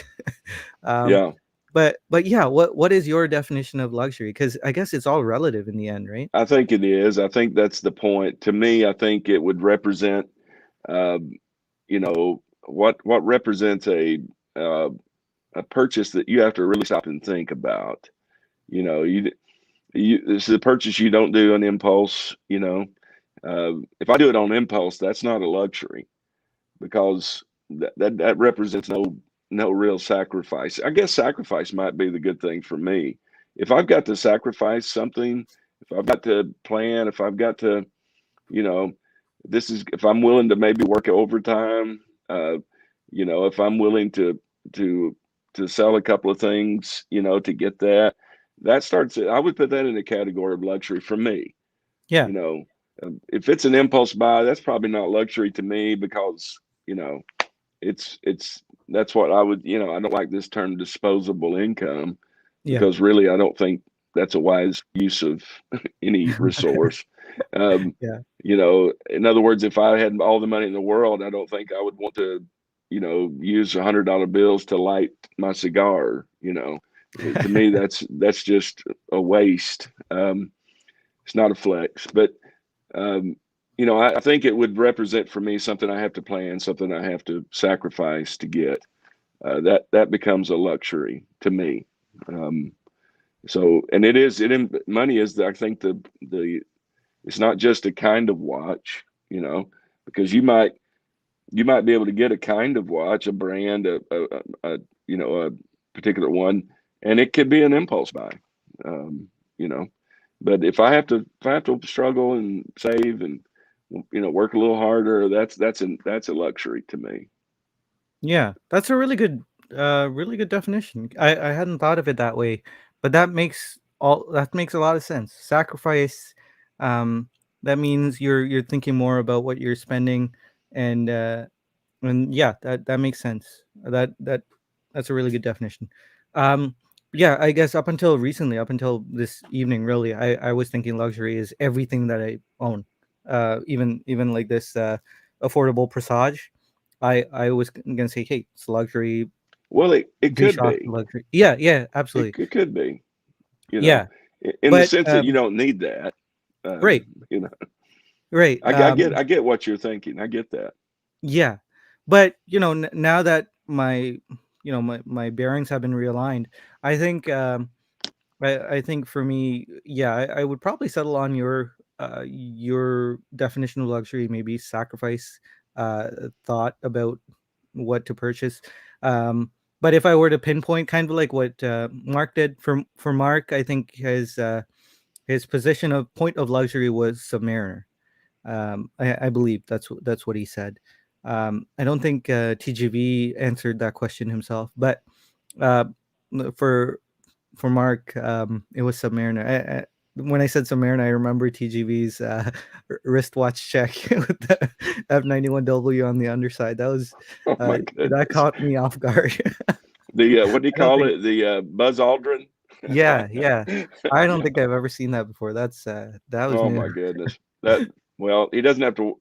um, Yeah, but yeah, what is your definition of luxury? Because I guess it's all relative in the end, right? I think it is. I think that's the point. To me, I think it would represent, um, what represents uh, a purchase that you have to really stop and think about. You know, this is a purchase you don't do on impulse. If I do it on impulse, that's not a luxury because that represents no real sacrifice. I guess sacrifice might be the good thing for me. If I've got to sacrifice something, if I've got to plan, if I've got to, you know, if I'm willing to maybe work overtime, if I'm willing to to sell a couple of things, to get that starts. I would put that in the category of luxury for me. Yeah, You know, if it's an impulse buy, that's probably not luxury to me because you know it's that's what I would. I don't like this term disposable income yeah, because really I don't think that's a wise use of any resource. Um, yeah, in other words, if I had all the money in the world, I don't think I would want to, use $100 bills to light my cigar. To me, that's just a waste. It's not a flex, but um, I think it would represent for me something I have to plan, something I have to sacrifice to get. That becomes a luxury to me. Um, and money is, I think the it's not just a kind of watch, because you might be able to get a kind of watch, a brand, a particular one, and it could be an impulse buy. Um, you know, but if I have to struggle and save and work a little harder, that's a luxury to me. yeah. That's a really good definition. I hadn't thought of it that way, but that makes a lot of sense. Sacrifice, um, that means you're thinking more about what you're spending, and yeah, that makes sense. That's a really good definition. Um, yeah, I guess up until recently, up until this evening, really, I was thinking luxury is everything that I own, even like this affordable Presage. I was gonna say, hey, it's luxury. Well, it could G-Shock be. luxury. Yeah, yeah, It, absolutely. it could be. You know, Yeah, in the but sense that you don't need that. right, Um, you know, right. I get what you're thinking. I get that. Yeah, but now that my bearings have been realigned, I think I think for me, yeah, I would probably settle on your definition of luxury, maybe sacrifice thought about what to purchase. Um, but if I were to pinpoint, kind of like what Mark did for Mark, I think his position of point of luxury was Submariner. I believe that's what he said. I don't think TGV answered that question himself, but uh, for Mark, it was Submariner. When I said Submariner, I remember TGV's wristwatch check with the F91W on the underside. Oh my That goodness. caught me off guard. The what do you I don't call think. it? The Buzz Aldrin. Yeah, yeah. I don't think I've ever seen that before. That was Oh new. my goodness. That well, he doesn't have to.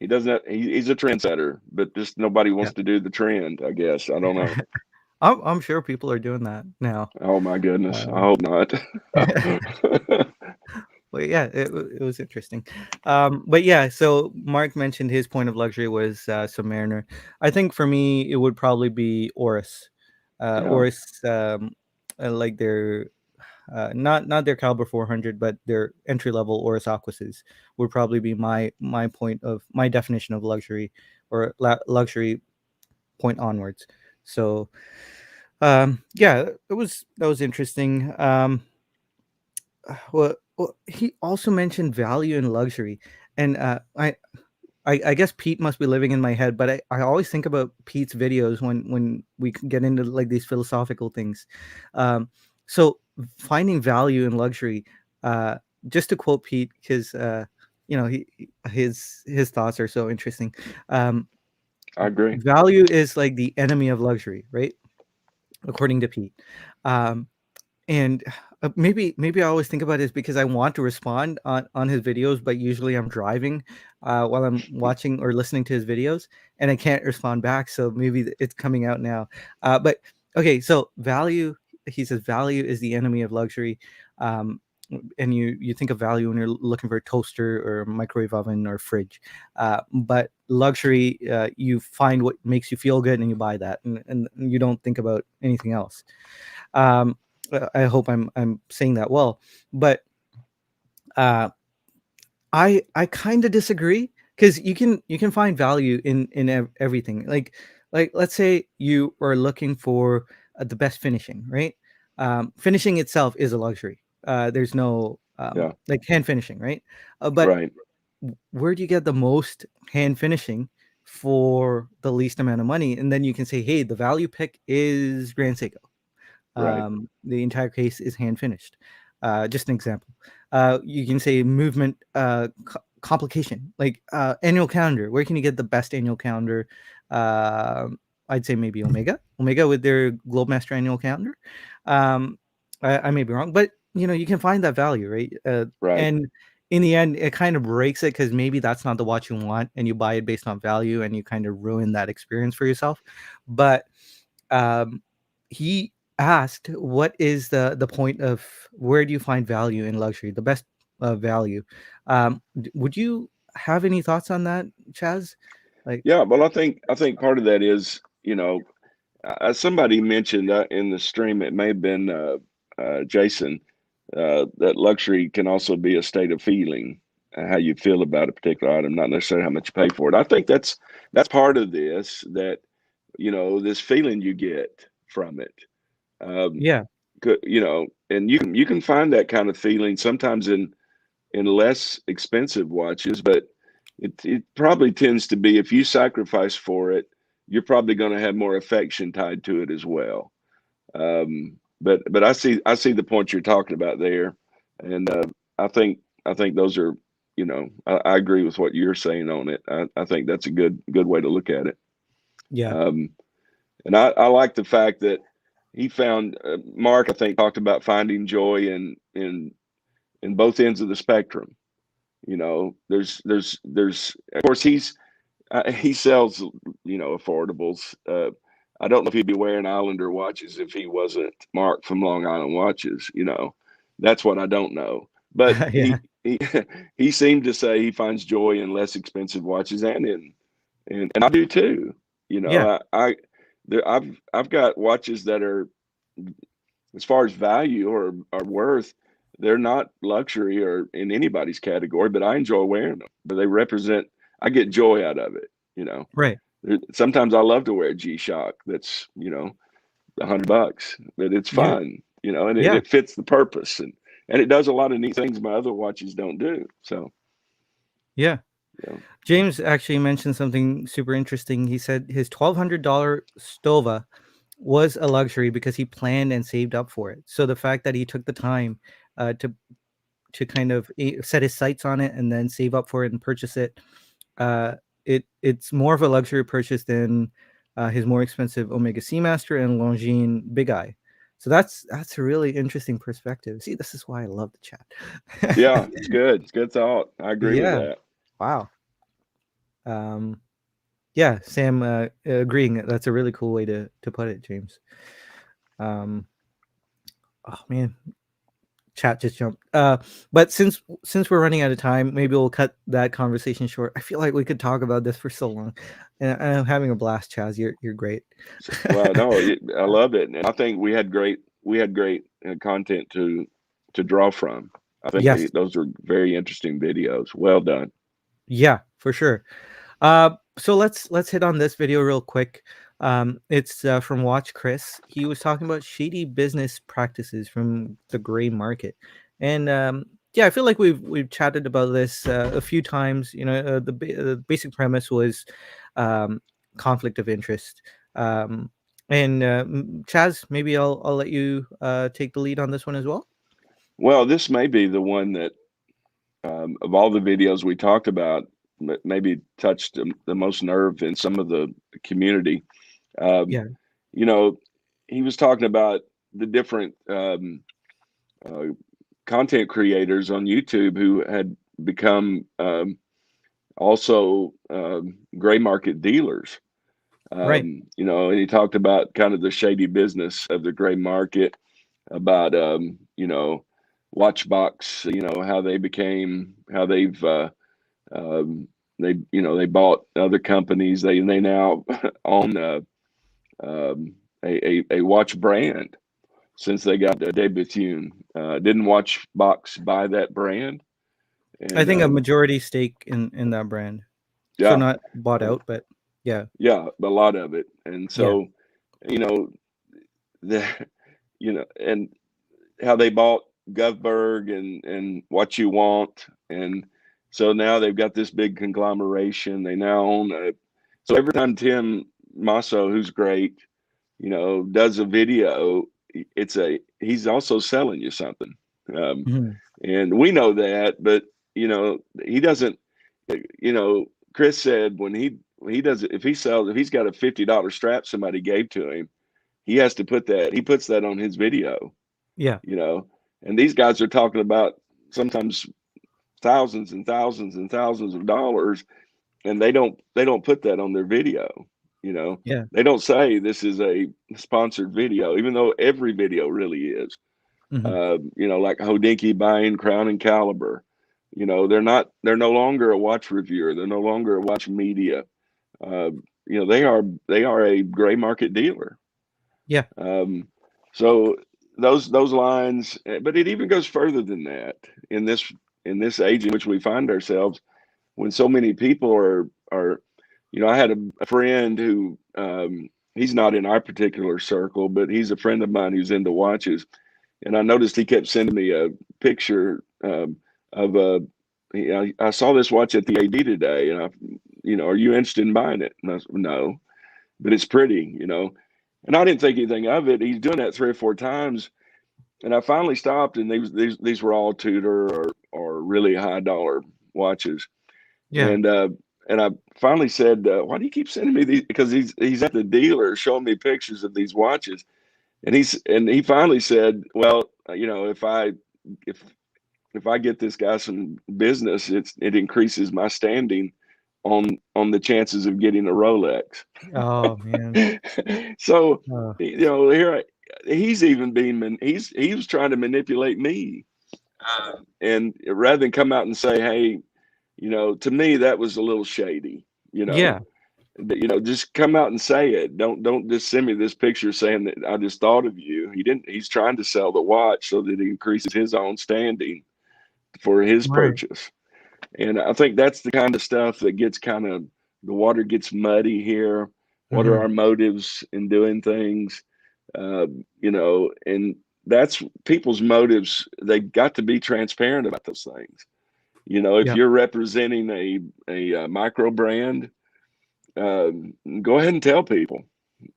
He doesn't. He's a trendsetter, but just nobody Yeah. wants to do the trend. I guess I don't know. I'm sure people are doing that now. Oh my goodness. I Um, hope not. well, yeah, it was interesting. But yeah, so Mark mentioned his point of luxury was Submariner. I think for me, it would probably be Oris. Yeah. Oris, like their not their Caliber 400, but their entry level Oris Aquases would probably be my point of my definition of luxury or luxury point onwards. So yeah, that was interesting. Well, he also mentioned value and luxury, and I guess Pete must be living in my head, but I always think about Pete's videos when we get into like these philosophical things. Um, so finding value in luxury, uh, just to quote Pete, because his thoughts are so interesting. Um, I agree. Value is like the enemy of luxury, right? According to Pete. Um, and maybe I always think about it is because I want to respond on his videos, but usually I'm driving while I'm watching or listening to his videos, and I can't respond back. So maybe it's coming out now. But okay, so value. He says value is the enemy of luxury. Um, and you think of value when you're looking for a toaster or a microwave oven or fridge, but luxury, you find what makes you feel good and you buy that, and you don't think about anything else. um, I hope I'm saying that well, but uh, I kind of disagree because you can find value in everything. Like let's say you are looking for the best finishing, right? Finishing itself is a luxury. There's no Yeah. like hand finishing, right? But Right. where do you get the most hand finishing for the least amount of money? And then you can say, hey, the value pick is Grand Seiko. Right. The entire case is hand finished. Just an example. You can say movement complication, like annual calendar. Where can you get the best annual calendar? I'd say maybe Omega with their Globemaster annual calendar. Um, I may be wrong, but you can find that value, right? Right. And in the end, it kind of breaks it because maybe that's not the watch you want, and you buy it based on value, and you kind of ruin that experience for yourself. But um, he asked, "What is the point of where do you find value in luxury? The best value." Would you have any thoughts on that, Chaz? Like, Yeah. Well, I think part of that is, somebody mentioned in the stream, it may have been Jason, that luxury can also be a state of feeling, how you feel about a particular item, not necessarily how much you pay for it. I think that's part of this, that this feeling you get from it. Um, yeah, and you can find that kind of feeling sometimes in less expensive watches, but it probably tends to be, if you sacrifice for it, you're probably going to have more affection tied to it as well. But I see the point you're talking about there, and I think those are, I agree with what you're saying on it. I think that's a good way to look at it. yeah, Um, and I like the fact that he found, Mark, I think, talked about finding joy in both ends of the spectrum. There's of course he sells, affordables. I don't know if he'd be wearing Islander watches if he wasn't Mark from Long Island Watches. That's what I don't know. But yeah, he he seemed to say he finds joy in less expensive watches, and I do too. yeah, I've got watches that are, as far as value or worth, they're not luxury or in anybody's category, but I enjoy wearing them. But they represent, I get joy out of it. You know, right, Sometimes I love to wear a G Shock that's, $100, but it's yeah, fun, and it, yeah, it fits the purpose, and it does a lot of neat things my other watches don't do. So, yeah. you know, James actually mentioned something super interesting. He said his $1,200 Stova was a luxury because he planned and saved up for it. So the fact that he took the time to kind of set his sights on it and then save up for it and purchase it, uh, it's more of a luxury purchase than his more expensive Omega Seamaster and Longines Big Eye. So that's a really interesting perspective. See, this is why I love the chat. yeah, it's good. It's good thought. I agree with Yeah. that. Wow. Um, yeah, Sam, agreeing. That's a really cool way to put it, James. Um, oh man, chat just jumped. But since we're running out of time, maybe we'll cut that conversation short. I feel like we could talk about this for so long, and I'm having a blast, Chaz. You're great. Well, no, I love it, and I think we had great content to draw from. I think Yes, those are very interesting videos. Well done. yeah, for sure. So let's hit on this video real quick. It's from WatchChris. He was talking about shady business practices from the gray market, and yeah, I feel like we've chatted about this a few times. The basic premise was um, conflict of interest. Um, and Chaz, maybe I'll let you take the lead on this one as well. Well, this may be the one that of all the videos we talked about, maybe touched the most nerve in some of the community. Um, Yeah. you know, he was talking about the different uh, content creators on YouTube who had become also gray market dealers. Right. And he talked about kind of the shady business of the gray market, about Watchbox, how they became, how um, they bought other companies. They now own um, a watch brand since they got Debutune. Didn't Watchbox buy that brand? I And think a majority stake in that brand. So yeah, not bought and out, but yeah. yeah, a lot of it. And Yeah. so, you know, the and how they bought Govberg and What You Want, and so now they've got this big conglomeration. They now own a. So every time Tim Masso, who's great, does a video, he's also selling you something, um, Mhm. and we know that, but he doesn't. Chris said when he does it, if he's got a $50 strap somebody gave to him, he puts that on his video, Yeah. you know. And these guys are talking about sometimes thousands and thousands and thousands of dollars, and they don't put that on their video, you know. Yeah. They don't say this is a sponsored video, even though every video really is. Mhm. Like Hodinkee buying Crown and Caliber. They're no longer a watch reviewer. They're no longer a watch media. Uh, they are a gray market dealer. Yeah. Um, so those lines, but it even goes further than that in this age in which we find ourselves, when so many people are. I had a friend who he's not in our particular circle, but he's a friend of mine who's into watches, and I noticed he kept sending me a picture of a. I saw this watch at the AD today, and are you interested in buying it? And I said, no, but it's pretty, And I didn't think anything of it. He's doing that 3 or 4 times, and I finally stopped. And these were all Tudor or really high dollar watches, Yeah. and I finally said, "Why do you keep sending me these?" Because he's at the dealer showing me pictures of these watches, and he finally said, "Well, if if I get this guy some business, it increases my standing on the chances of getting a Rolex." Oh man. So, Oh. here he was trying to manipulate me, and rather than come out and say, "Hey," to me that was a little shady. Yeah. Just come out and say it. Don't just send me this picture saying that I just thought of you. He didn't. He's trying to sell the watch so that he increases his own standing for his Right. purchase. And I think that's the kind of stuff that gets the water gets muddy here. What are Mhm. our motives in doing things? And that's people's motives. They've got to be transparent about those things. If Yeah. you're representing a micro brand, go ahead and tell people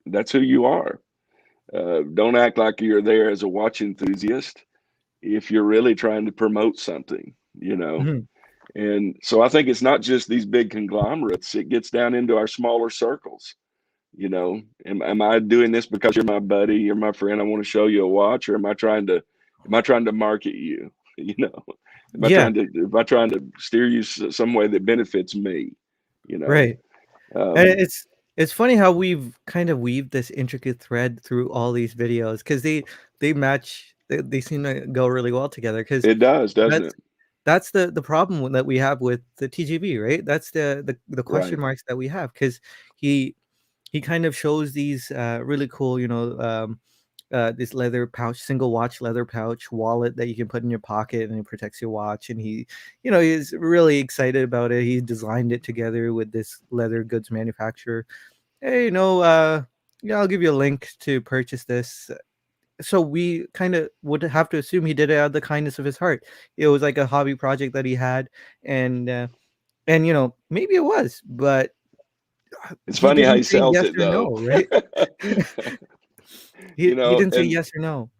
that's who you are. Don't act like you're there as a watch enthusiast if you're really trying to promote something, Mhm. And so I think it's not just these big conglomerates, it gets down into our smaller circles. Am I doing this because you're my buddy, you're my friend, I want to show you a watch, or am I trying to market you? You know, Yeah. am I trying to steer you some way that benefits me? You know, Right. And um, it's funny how we've kind of weaved this intricate thread through all these videos because they match. They seem to go really well together because it does, doesn't that's it? that's the problem that we have with the TGV, right? That's the question Right. marks that we have because he he kind of shows these really cool, this leather pouch, single watch leather pouch wallet that you can put in your pocket and it protects your watch. And he's really excited about it. He designed it together with this leather goods manufacturer. Hey, yeah, I'll give you a link to purchase this. So we kind of would have to assume he did it out of the kindness of his heart. It was like a hobby project that he had, and maybe it was, but It's he funny how didn't he say sells yes it or though. no, right? He didn't say And yes or no.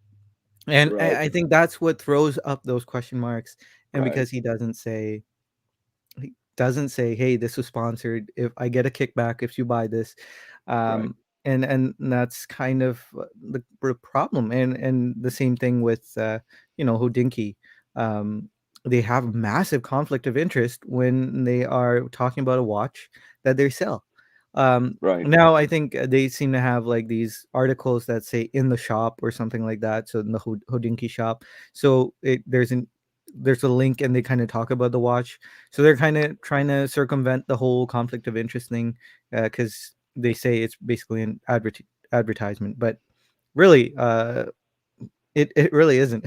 And I right. think that's what throws up those question marks. and Right. because he doesn't say, "Hey, this was sponsored. If I get a kickback if you buy this," Right. um, and that's kind of the problem. And the same thing with Hodinky. Um, they have massive conflict of interest when they are talking about a watch that they sell. Right. Now I think they seem to have like these articles that say in the shop or something like that. So in the Hodinky shop, so there's a link and they kind of talk about the watch, so they're kind of trying to circumvent the whole conflict of interest thing, because they say it's basically an advertisement, but really, it really isn't,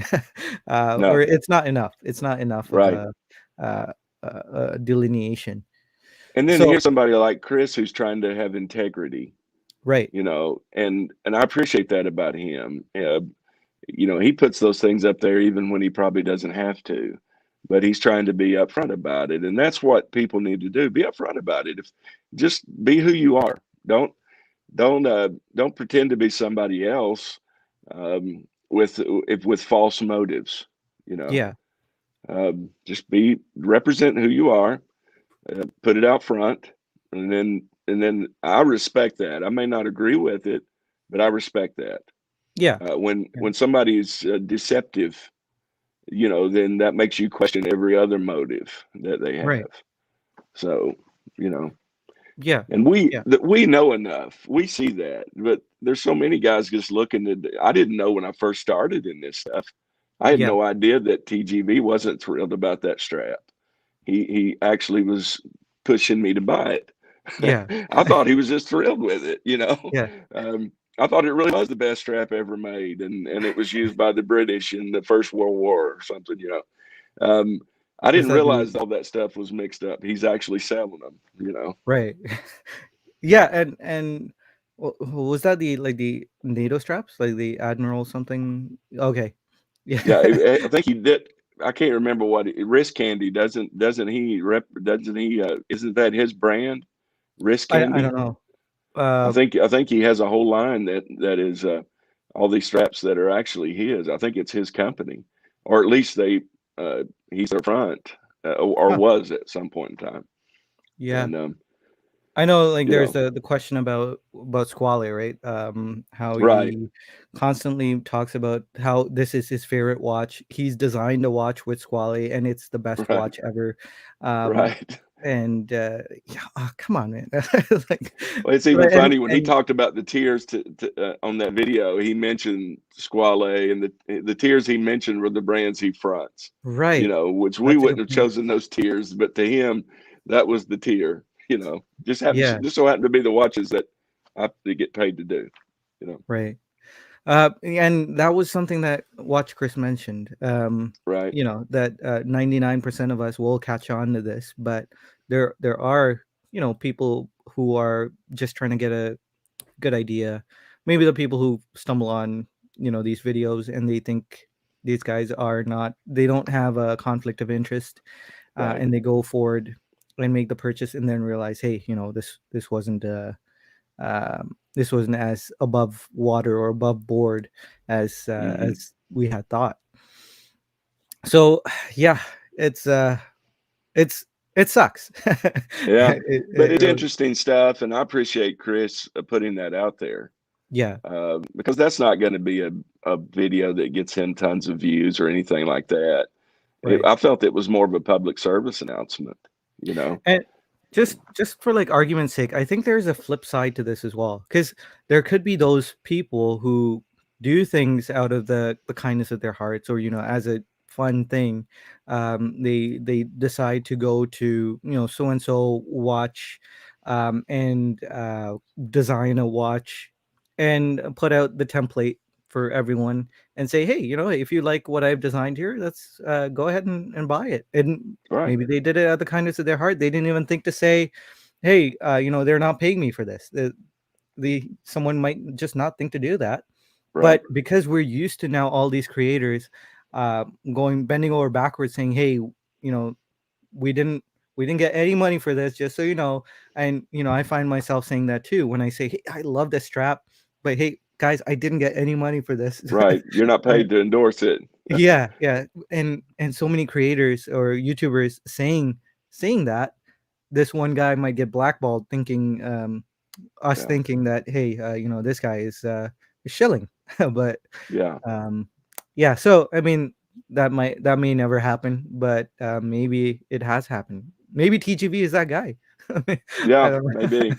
or No. it's not enough. It's not enough of Right. a delineation. And then So here's somebody like Chris who's trying to have integrity, right, and I appreciate that about him. He puts those things up there even when he probably doesn't have to, but he's trying to be upfront about it, and that's what people need to do. Be upfront about it. If Just be who you are. Don't pretend to be somebody else, with false motives. You know, yeah, just represent who you are, put it out front, and then I respect that. I may not agree with it, but I respect that. yeah, yeah, When somebody is deceptive, then that makes you question every other motive that they right, have. So, you know, yeah, and yeah, we know enough. We see that, but there's so many guys just looking at. I didn't know when I first started in this stuff. I had yeah, no idea that TGV wasn't thrilled about that strap. He actually was pushing me to buy it. yeah, I thought he was just thrilled with it. yeah. I thought it really was the best strap ever made, and it was used by the British in the First World War or something. Um, I Was didn't that the realize all that stuff was mixed up. He's actually selling them. right? Yeah, and was that the NATO straps, like the Admiral something? Okay, yeah. Yeah, I think he did. I can't remember Wrist Candy doesn't he isn't that his brand? Wrist I Candy. don't know. I Uh, think I think he has a whole line that is all these straps that are actually his. I think it's his company, or at least he's their front, or huh, was at some point in time. yeah. And I know, like, you there's know, the question about Squally, right? How right, he constantly talks about how this is his favorite watch. He's designed a watch with Squally, and it's the best right, watch ever. Um, right. and yeah, come on, man. Like, Well, it's even right, funny when he and talked about the tears on that video. He mentioned Squale, and the tears he mentioned were the brands he fronts. right, Which we that's a wouldn't good have point. chosen those tears, but to him, that was the tier. Yeah, Just so happened to be the watches that I get paid to do. You know, right. And that was something that WatchChris mentioned. right, That 99% of us will catch on to this, but there are people who are just trying to get a good idea. Maybe the people who stumble on these videos and they think these guys are not, they don't have a conflict of interest, right. and they go forward and make the purchase and then realize, hey, this wasn't as above water or above board Hmm. as we had thought. So yeah, it's it's it sucks. Yeah, but It it's really, interesting stuff, and I appreciate Chris putting that out there. yeah, Because that's not going to be a video that gets him tons of views or anything like that. right. I felt it was more of a public service announcement, you know? And just for like argument's sake, I think there's a flip side to this as well, because there could be those people who do things out of the kindness of their hearts, or as a fun thing. They decide to go to so and so watch, and design a watch and put out the template for everyone and say, hey, if you like what I've designed here, let's go ahead and buy it. And Right, maybe they did it out of the kindness of their heart. They didn't even think to say, "Hey, they're not paying me for this." The someone might just not think to do that. right, But because we're used to now all these creators going bending over backwards saying, "Hey, we didn't we didn't get any money for this, just so you know." And I find myself saying that too when I say, "Hey, I love this strap, but hey, guys, I didn't get any money for this." right. You're not And paid to endorse it. yeah, and so many creators or YouTubers saying that this one guy might get blackballed, thinking us Yeah, thinking that, hey, this guy is shilling, but yeah, um, yeah. So I mean, that may never happen, but maybe it has happened. Maybe TGV is that guy. I yeah, don't know. maybe.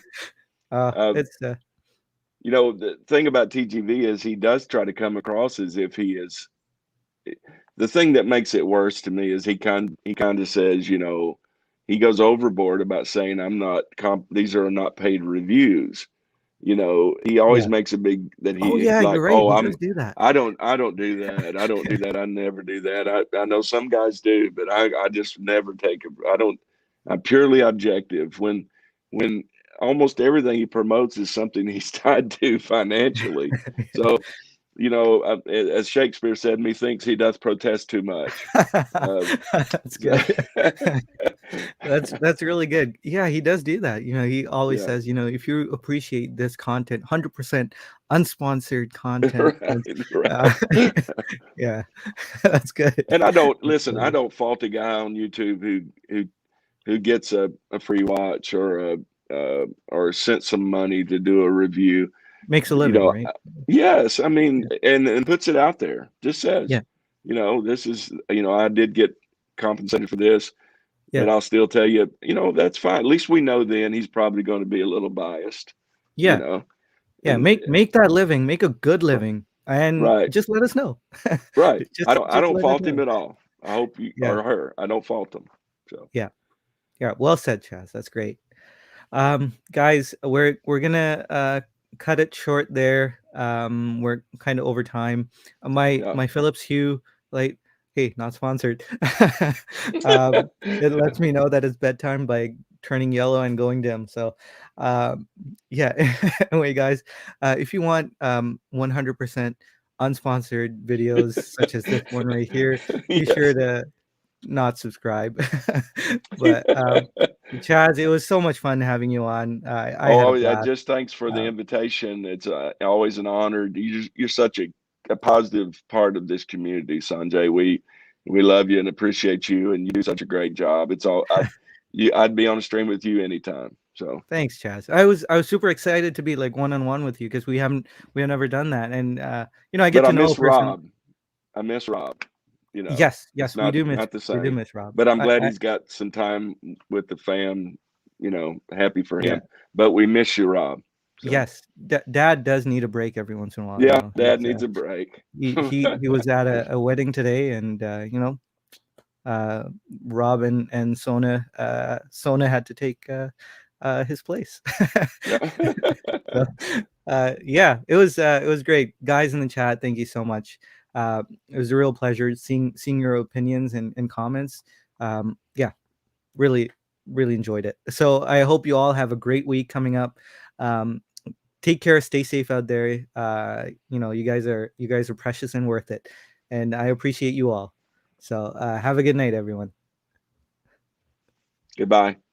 Uh, It's the thing about TGV is he does try to come across as if he is. The thing that makes it worse to me is he kind of says, he goes overboard about saying I'm not these are not paid reviews. He always yeah. makes a big that Oh he yeah, like, you're right. oh, He does do that. I don't do that. I don't do that. I never do that. I know some guys do, but I just never take a I don't I'm purely objective when almost everything he promotes is something he's tied to financially. So, as Shakespeare said, methinks he doth protest too much. Uh, That's so, good. That's really good. Yeah, he does do that. He always yeah, says, if you appreciate this content, 100% unsponsored content. right, Uh, right. yeah, that's good. And I don't That's listen. really I good. don't fault a guy on YouTube who gets a free watch or sent some money to do a review. Makes a You living, know, right? yes, I mean, Yeah. and puts it out there. Just says, Yeah. this is I did get compensated for this, Yeah. but I'll still tell you, that's fine. At least we know then he's probably going to be a little biased, you Yeah. know, Yeah. and Make that living, make a good living, and right, just let us know. right. I Just don't let us fault him know. at all. I hope you Yeah. or her. I don't fault them. So Yeah. Yeah. Well said, Chaz. That's great. Guys, we're gonna cut it short there. We're kind of over time. My yeah. my Philips Hue light, hey, not sponsored. um, it lets me know that it's bedtime by turning yellow and going dim. So, um, yeah. Anyway, guys, if you want 100% unsponsored videos such as this one right here, be sure Yes. to not subscribe. But Chaz, it was so much fun having you on. I had a blast. Just thanks for the Um, invitation. It's always an honor. You're such a positive part of this community, Sanjay. We love you and appreciate you, and you do such a great job. I'd be on a stream with you anytime. So, Thanks, Chaz. I was super excited to be like one on one with you because we have never done that, and I get but I to know a miss person. Rob. I miss Rob. Yes, It's yes, we do miss not the we do same. miss Rob. But I'm glad I he's got some time with the fam. Happy for Yeah, him. But we miss you, Rob. So yes, Dad does need a break every once in a while. yeah, Dad He's needs a break. he was at a wedding today, and uh, Rob and Sona had to take his place. Yeah. So, yeah, it was great, guys in the chat. Thank you so much. It was a real pleasure seeing your opinions and comments. Yeah, really really enjoyed it. So I hope you all have a great week coming up. Um, Take care, stay safe out there. You guys are precious and worth it, and I appreciate you all. So have a good night, everyone. Goodbye.